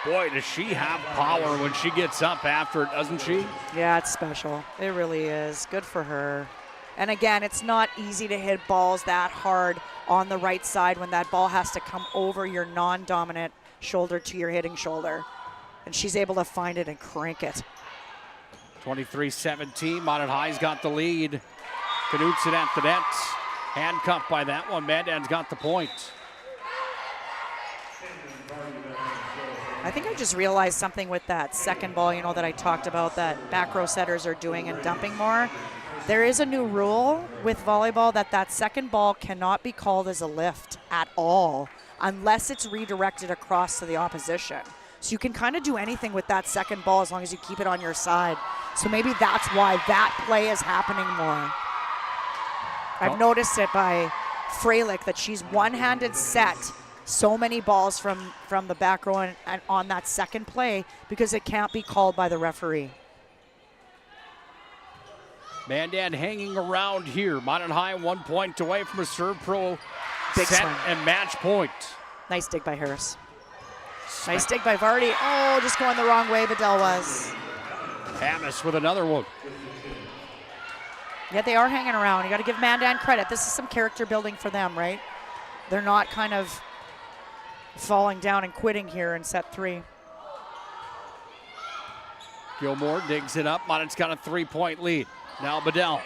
Boy, does she have power when she gets up after it, doesn't she? Yeah, it's special. It really is. Good for her. And again, it's not easy to hit balls that hard on the right side when that ball has to come over your non-dominant shoulder to your hitting shoulder. And she's able to find it and crank it. 23-17, Minot High's got the lead. Knutson at the net. Handcuffed by that one. Mandan's got the point. I think I just realized something with that second ball, you know, that I talked about that back row setters are doing and dumping more. There is a new rule with volleyball that second ball cannot be called as a lift at all unless it's redirected across to the opposition. So you can kind of do anything with that second ball as long as you keep it on your side. So maybe that's why that play is happening more. I've noticed it by Freilich that she's one-handed set so many balls from the back row and on that second play because it can't be called by the referee. Mandan hanging around here. Minot High 1 point away from a serve pro Big set swing. and match point. Nice dig by Harris. Nice dig by Vardy. Oh, just going the wrong way, Bedell was. Hammes with another one. Yeah, they are hanging around. You got to give Mandan credit. This is some character building for them, right? They're not kind of falling down and quitting here in set 3. Gilmore digs it up. Minot's got a 3-point lead. Now Bedell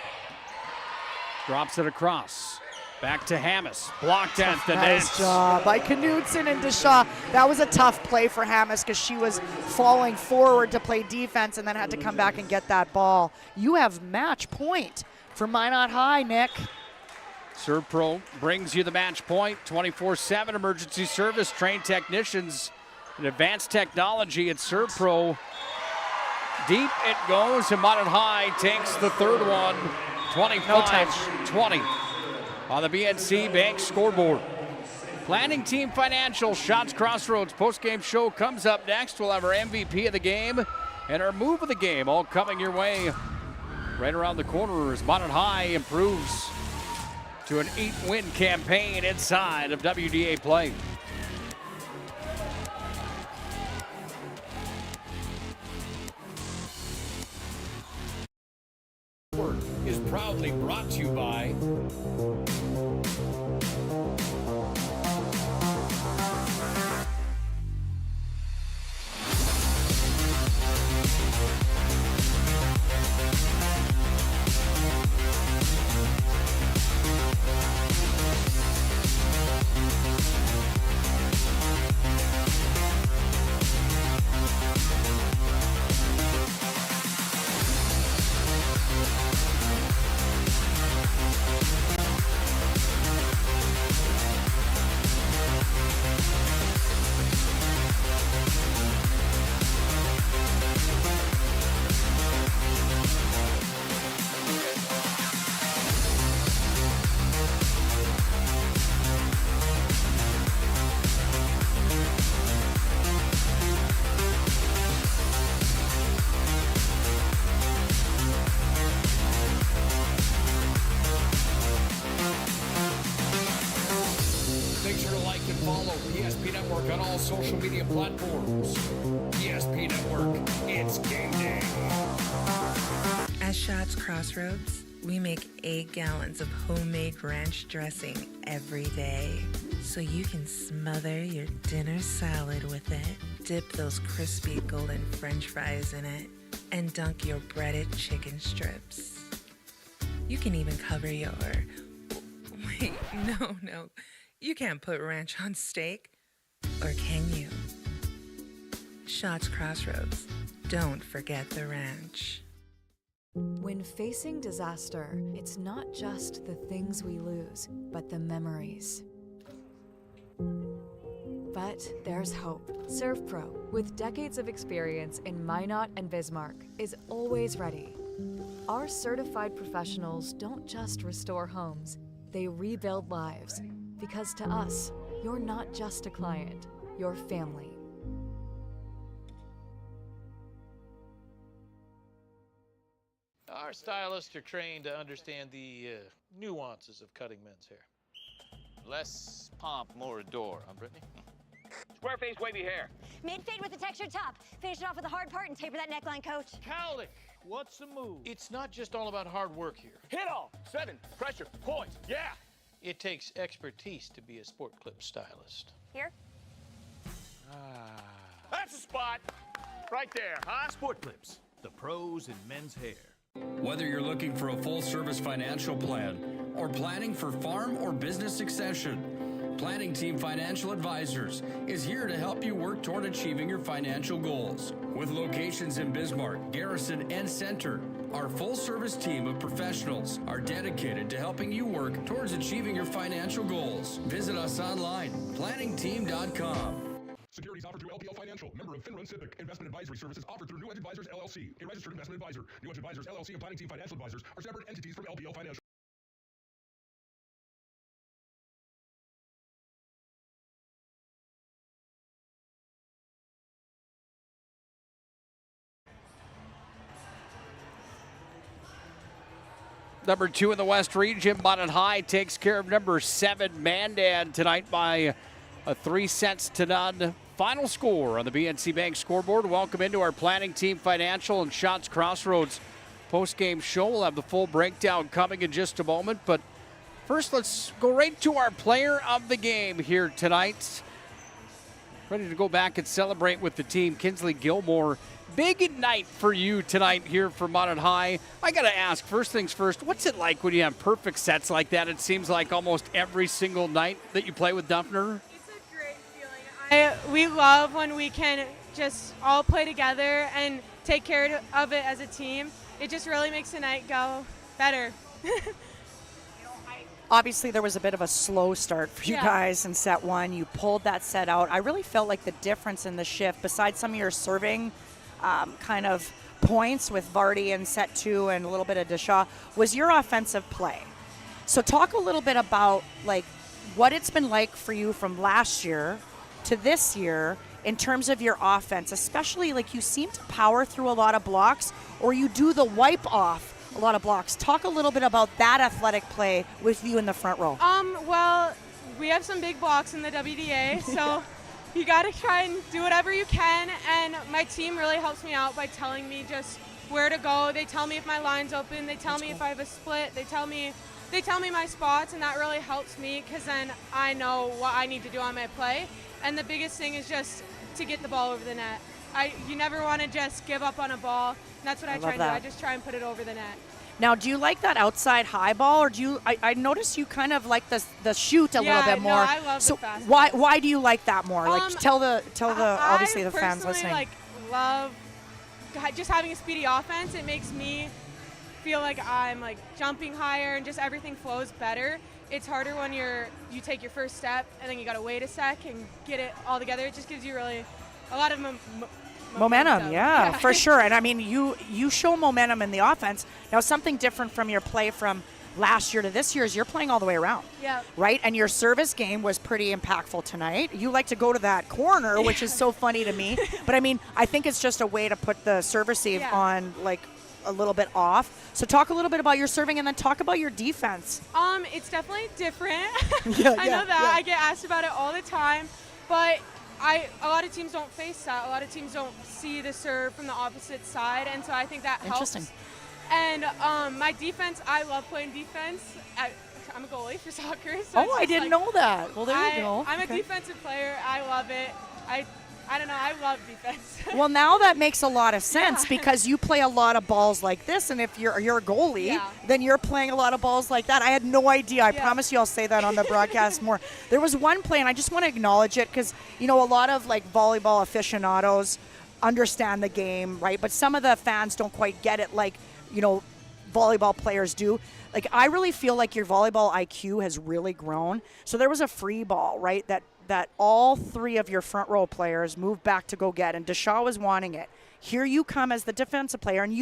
drops it across. Back to Hammes. Blocked at the net. Nice job by Knutson and Deshaw. That was a tough play for Hammes because she was falling forward to play defense and then had to come back and get that ball. You have match point for Minot High, Nick. Serve Pro brings you the match point. 24/7 emergency service, trained technicians, and advanced technology at Serve Pro. Deep it goes, and Minot High takes the third one. 25-20 on the BNC Bank scoreboard. Planning Team Financial Shots Crossroads postgame show comes up next. We'll have our MVP of the game and our move of the game all coming your way right around the corner as Minot High improves to an 8-win campaign inside of WDA play. Is proudly brought to you by Make sure to like and follow PSP Network on all social media platforms. PSP Network, it's game day. At Shots Crossroads, We make 8 gallons of homemade ranch dressing every day, so you can smother your dinner salad with it, dip those crispy golden French fries in it, and dunk your breaded chicken strips. You can even cover your... Wait, no. You can't put ranch on steak. Or can you? Shots Crossroads. Don't forget the ranch. When facing disaster, it's not just the things we lose, but the memories. But there's hope. ServPro, with decades of experience in Minot and Bismarck, is always ready. Our certified professionals don't just restore homes, they rebuild lives. Because to us, you're not just a client, you're family. Our stylists are trained to understand the nuances of cutting men's hair. Less pomp, more adore, huh, Brittany? Square face, wavy hair. Mid-fade with a textured top. Finish it off with a hard part and taper that neckline, coach. Cowlick, what's the move? It's not just all about hard work here. Hit all. 7, pressure, points, yeah. It takes expertise to be a sport clip stylist. Here? That's the spot. Right there, huh? Sport Clips, the pros in men's hair. Whether you're looking for a full-service financial plan or planning for farm or business succession, Planning Team Financial Advisors is here to help you work toward achieving your financial goals. With locations in Bismarck, Garrison, and Center, our full-service team of professionals are dedicated to helping you work towards achieving your financial goals. Visit us online, planningteam.com. Securities offered through LPL Financial, member of FinRun SIPC. Investment advisory services offered through New Edge Advisors, LLC, a registered investment advisor. New Edge Advisors, LLC, and Planning Team Financial Advisors are separate entities from LPL Financial. Number 2 in the West region, Mandan High takes care of number 7, Mandan, tonight by a 3-0 final score on the BNC Bank scoreboard. Welcome into our Planning Team Financial and Shots Crossroads post-game show. We'll have the full breakdown coming in just a moment. But first, let's go right to our player of the game here tonight. Ready to go back and celebrate with the team, Kinsley Gilmore. Big night for you tonight here for Mandan High. I got to ask, first things first, what's it like when you have perfect sets like that? It seems like almost every single night that you play with Duffner. We love when we can just all play together and take care of it as a team. It just really makes the night go better. Obviously, there was a bit of a slow start for you guys in set 1. You pulled that set out. I really felt like the difference in the shift, besides some of your serving kind of points with Vardy in set 2 and a little bit of Deshaw, was your offensive play. So talk a little bit about like what it's been like for you from last year to this year in terms of your offense, especially like you seem to power through a lot of blocks or you do the wipe off a lot of blocks. Talk a little bit about that athletic play with you in the front row. Well, we have some big blocks in the WDA, so you got to try and do whatever you can, and my team really helps me out by telling me just where to go. They tell me if my line's open, they tell me if I have a split, they tell me my spots, and that really helps me because then I know what I need to do on my play. And the biggest thing is just to get the ball over the net. You never want to just give up on a ball, and that's what I try to do. I just try and put it over the net. Now, do you like that outside high ball, or do you? I notice you kind of like the shoot a little bit more. Yeah, I love the fast why do you like that more? Like tell the obviously the fans listening. I love just having a speedy offense. It makes me feel like I'm like jumping higher and just everything flows better. It's harder when you take your first step and then you got to wait a sec and get it all together. It just gives you really a lot of momentum. Yeah, for sure. And I mean, you show momentum in the offense. Now, something different from your play from last year to this year is you're playing all the way around. Yeah. Right? And your service game was pretty impactful tonight. You like to go to that corner, which is so funny to me. But I mean, I think it's just a way to put the service save on like a little bit off. So talk a little bit about your serving and then talk about your defense. It's definitely different. I know that. I get asked about it all the time, but a lot of teams don't face that. A lot of teams don't see the serve from the opposite side, and so I think that helps. And my defense, I love playing defense. I'm a goalie for soccer. So Oh, I didn't know that. Well, there you go. I'm Okay. a defensive player. I love it. I don't know. I love defense. Well, now that makes a lot of sense because you play a lot of balls like this, and if you're a goalie, then you're playing a lot of balls like that. I had no idea. I promise you I'll say that on the broadcast more. There was one play, and I just want to acknowledge it because, a lot of like volleyball aficionados understand the game, right? But some of the fans don't quite get it like, volleyball players do. Like, I really feel like your volleyball IQ has really grown. So there was a free ball, right, that all three of your front row players moved back to go get, and Deshaw was wanting it. Here you come as the defensive player, and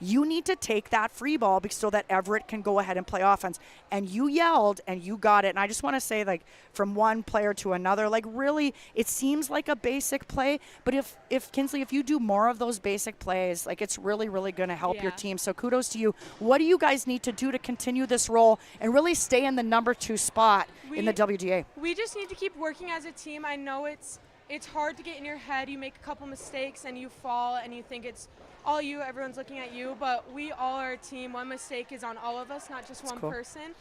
you need to take that free ball so that Everett can go ahead and play offense. And you yelled, and you got it. And I just want to say, like, from one player to another, like, really, it seems like a basic play. But if Kinsley, if you do more of those basic plays, like, it's really, really going to help your team. So kudos to you. What do you guys need to do to continue this role and really stay in the number 2 spot in the WDA? We just need to keep working as a team. I know it's hard to get in your head. You make a couple mistakes, and you fall, and you think it's all you, everyone's looking at you, but we all are a team. One mistake is on all of us, not just one person.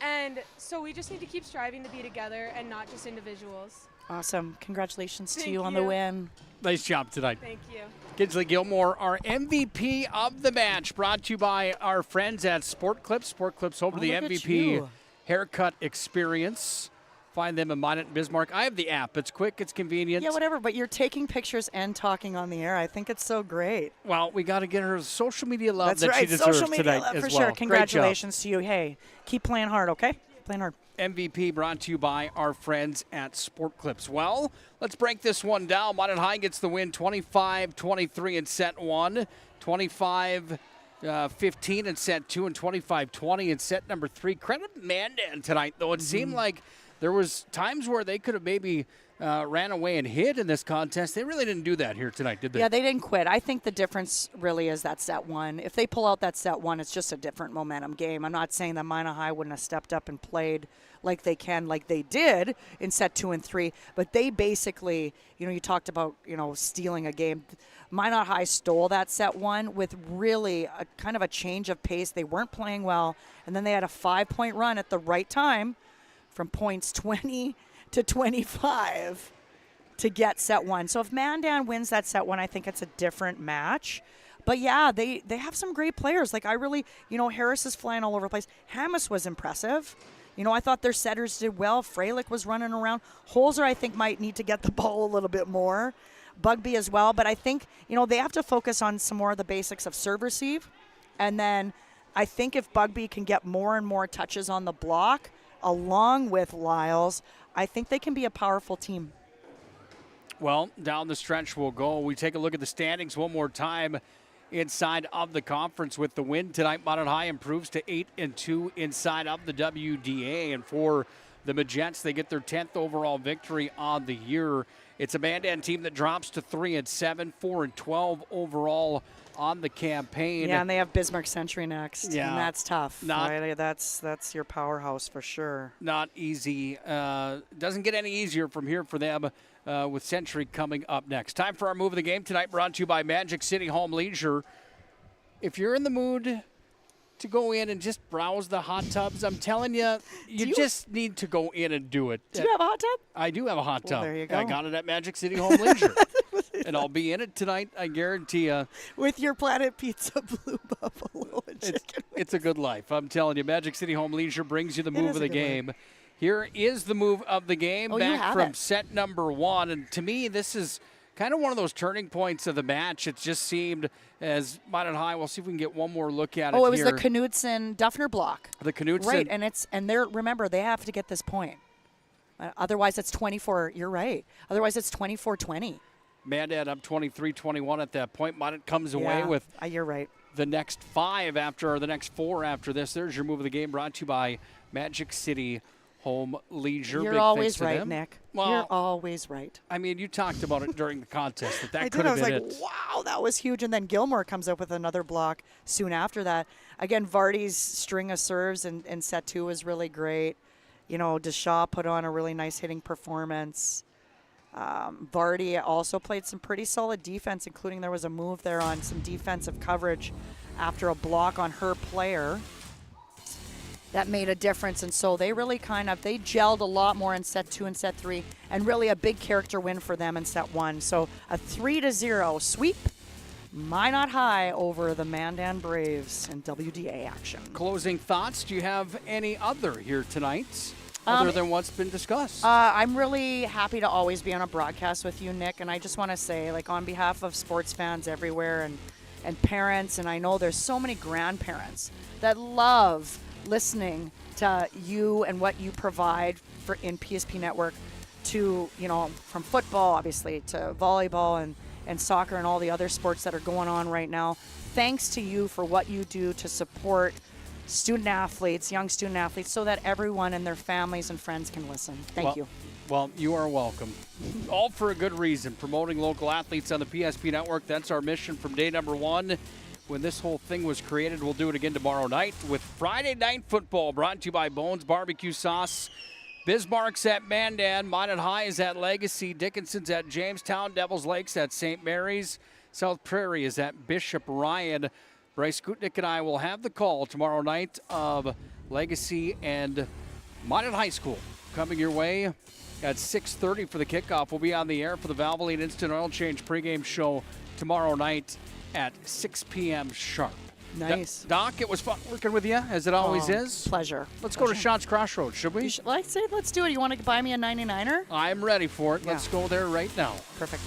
And so we just need to keep striving to be together and not just individuals. Awesome. Congratulations to Thank you on the you. win. Nice job tonight. Thank you. Kinsley Gilmore, our MVP of the match, brought to you by our friends at Sport Clips. Sport Clips over the look at MVP you. haircut experience. Find them in Mandan and Bismarck. I have the app. It's quick. It's convenient. Yeah, whatever, but you're taking pictures and talking on the air. I think it's so great. Well, we got to get her social media love That's that right. she deserves Social media tonight love as for well. sure. Great Congratulations to you. Hey, keep playing hard, okay? Playing hard. MVP brought to you by our friends at Sport Clips. Well, let's break this one down. Mandan High gets the win 25-23 in set 1, 25-15 in set 2, and 25-20 in set number 3. Credit Mandan tonight, though. It seemed like there was times where they could have maybe ran away and hid in this contest. They really didn't do that here tonight, did they? Yeah, they didn't quit. I think the difference really is that set 1. If they pull out that set 1, it's just a different momentum game. I'm not saying that Mandan High wouldn't have stepped up and played like they did in set 2 and 3, but they basically, you talked about, stealing a game. Mandan High stole that set 1 with really a kind of a change of pace. They weren't playing well, and then they had a 5-point run at the right time from points 20 to 25 to get set 1. So if Mandan wins that set 1, I think it's a different match. But yeah, they have some great players. Like, I really, Harris is flying all over the place. Hamas was impressive. I thought their setters did well. Freilich was running around. Holzer, I think, might need to get the ball a little bit more. Bugby as well. But I think, they have to focus on some more of the basics of serve receive. And then I think if Bugby can get more and more touches on the block, along with Lyles, I think they can be a powerful team. Well, down the stretch we'll go. We take a look at the standings one more time inside of the conference with the win tonight. Mandan High improves to 8-2 inside of the WDA. And for the Magents, they get their 10th overall victory on the year. It's a Mandan team that drops to 3-7, 4-12 overall on the campaign. Yeah, and they have Bismarck Century next. Yeah. And that's tough. Right? That's your powerhouse for sure. Not easy. Doesn't get any easier from here for them with Century coming up next. Time for our move of the game tonight, brought to you by Magic City Home Leisure. If you're in the mood to go in and just browse the hot tubs, I'm telling you, you just need to go in and do it. Do you have a hot tub? I do have a hot tub. Well, there you go. I got it at Magic City Home Leisure. And I'll be in it tonight, I guarantee you. With your Planet Pizza Blue Buffalo and chicken. It's a good life. I'm telling you, Magic City Home Leisure brings you the move of the game. Here is the move of the game back from set number 1. And to me, this is kind of one of those turning points of the match. It just seemed as Mandan High. We'll see if we can get one more look at it. Oh, it was here. the Knudsen-Duffner block. The Knudsen. Right, and they're remember, they have to get this point. Otherwise, it's 24. You're right. Otherwise, it's 24-20. Mandan up 23-21 at that point. Mandan comes away with you're right. The next 5 after, or the next 4 after this. There's your move of the game, brought to you by Magic City Home Leisure. You're Big always thanks to right, them. Nick. Well, you're always right. I mean, you talked about it during the contest that I could have been was like, it. wow, that was huge. And then Gilmore comes up with another block soon after that. Again, Vardy's string of serves in set 2 was really great. Deshaw put on a really nice hitting performance. Vardy also played some pretty solid defense, including there was a move there on some defensive coverage after a block on her player that made a difference. And so they really they gelled a lot more in set 2 and set 3, and really a big character win for them in set 1. So a 3-0 sweep, Minot High over the Mandan Braves in WDA action. Closing thoughts. Do you have any other here tonight other than what's been discussed? I'm really happy to always be on a broadcast with you, Nick, and I just want to say, like, on behalf of sports fans everywhere and parents, and I know there's so many grandparents that love listening to you and what you provide in PSP Network, to, from football, obviously, to volleyball and soccer and all the other sports that are going on right now. Thanks to you for what you do to support student athletes, young student athletes, so that everyone and their families and friends can listen. Thank you. Well, you are welcome. All for a good reason. Promoting local athletes on the PSP Network. That's our mission from day number 1. When this whole thing was created, we'll do it again tomorrow night with Friday Night Football, brought to you by Bones Barbecue Sauce. Bismarck's at Mandan, Minot High is at Legacy, Dickinson's at Jamestown, Devils Lake's at St. Mary's, South Prairie is at Bishop Ryan. Bryce Skutnik and I will have the call tomorrow night of Legacy and Minot High School coming your way at 6:30 for the kickoff. We'll be on the air for the Valvoline Instant Oil Change pregame show tomorrow night at 6 p.m. sharp. Nice. Doc, it was fun working with you, as it always is. Pleasure. Let's go to Shots Crossroads, should we? Let's do it. You want to buy me a 99er? I'm ready for it. Yeah. Let's go there right now. Perfect.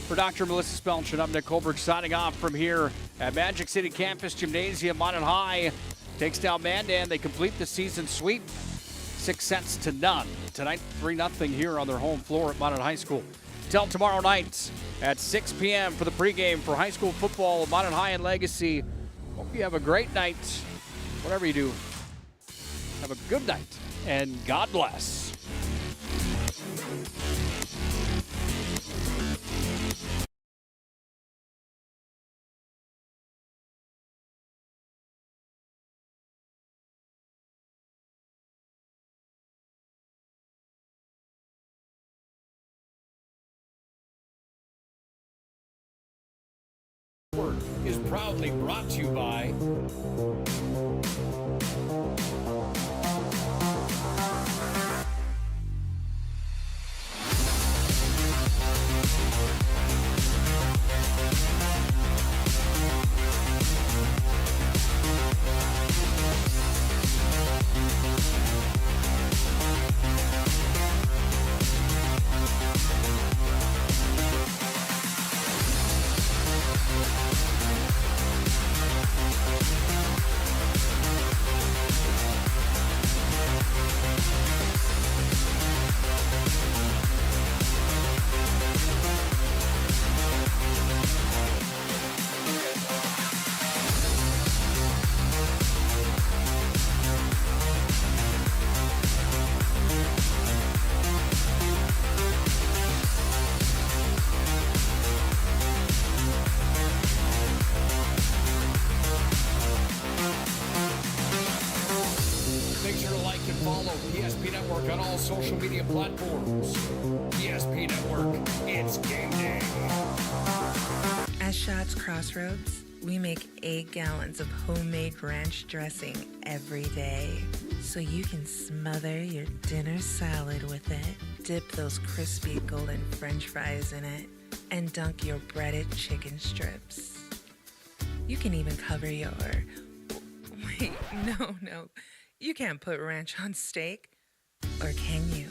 For Dr. Melissa Spelch and I'm Nick Colbert signing off from here at Magic City Campus Gymnasium. Minot High takes down Mandan. They complete the season sweep 6-0. Tonight, 3-0 here on their home floor at Minot High School. Till tomorrow night at 6 p.m. for the pregame for high school football, Minot High and Legacy. Hope you have a great night. Whatever you do, have a good night, and God bless. Is proudly brought to you by PSP Network on all social media platforms. PSP Network, it's game day. At Shots Crossroads, we make 8 gallons of homemade ranch dressing every day, so you can smother your dinner salad with it, dip those crispy golden french fries in it, and dunk your breaded chicken strips. You can even cover your... Wait, no. You can't put ranch on steak. Or can you?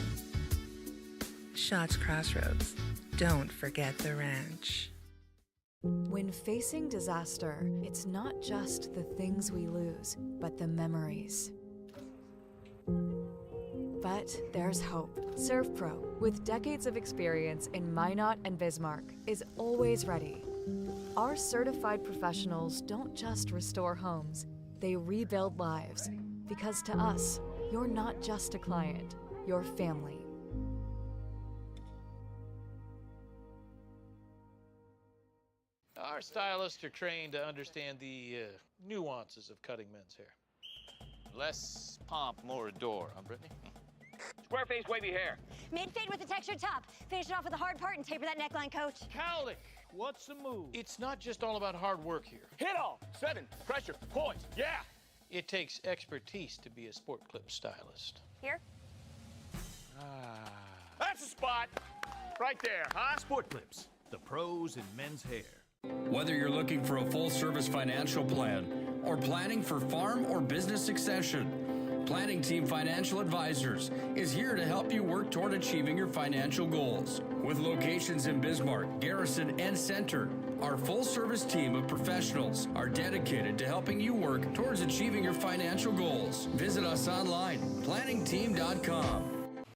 Shots Crossroads. Don't forget the ranch. When facing disaster, it's not just the things we lose, but the memories. But there's hope. ServPro, with decades of experience in Minot and Bismarck, is always ready. Our certified professionals don't just restore homes, they rebuild lives. Because to us, you're not just a client, you're family. Our stylists are trained to understand the nuances of cutting men's hair. Less pomp, more adore, huh, Brittany? Square face, wavy hair. Mid-fade with the textured top. Finish it off with a hard part and taper that neckline, coach. Cowlick, what's the move? It's not just all about hard work here. Hit all. 7. Pressure. Point. Yeah. It takes expertise to be a sport clip stylist. Here. That's a spot. Right there, huh? Sport Clips, the pros in men's hair. Whether you're looking for a full-service financial plan or planning for farm or business succession, Planning Team Financial Advisors is here to help you work toward achieving your financial goals. With locations in Bismarck, Garrison, and Center, our full-service team of professionals are dedicated to helping you work towards achieving your financial goals. Visit us online, planningteam.com.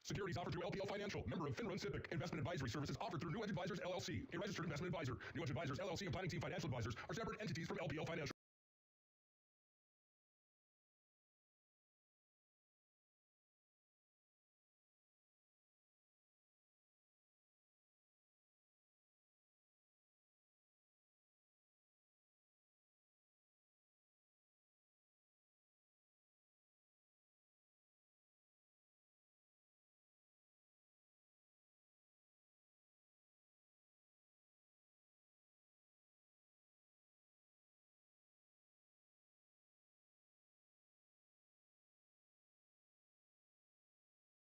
Securities offered through LPL Financial, member of FinRun SIPC. Investment advisory services offered through New Edge Advisors LLC, a registered investment advisor. New Edge Advisors LLC and Planning Team Financial Advisors are separate entities from LPL Financial.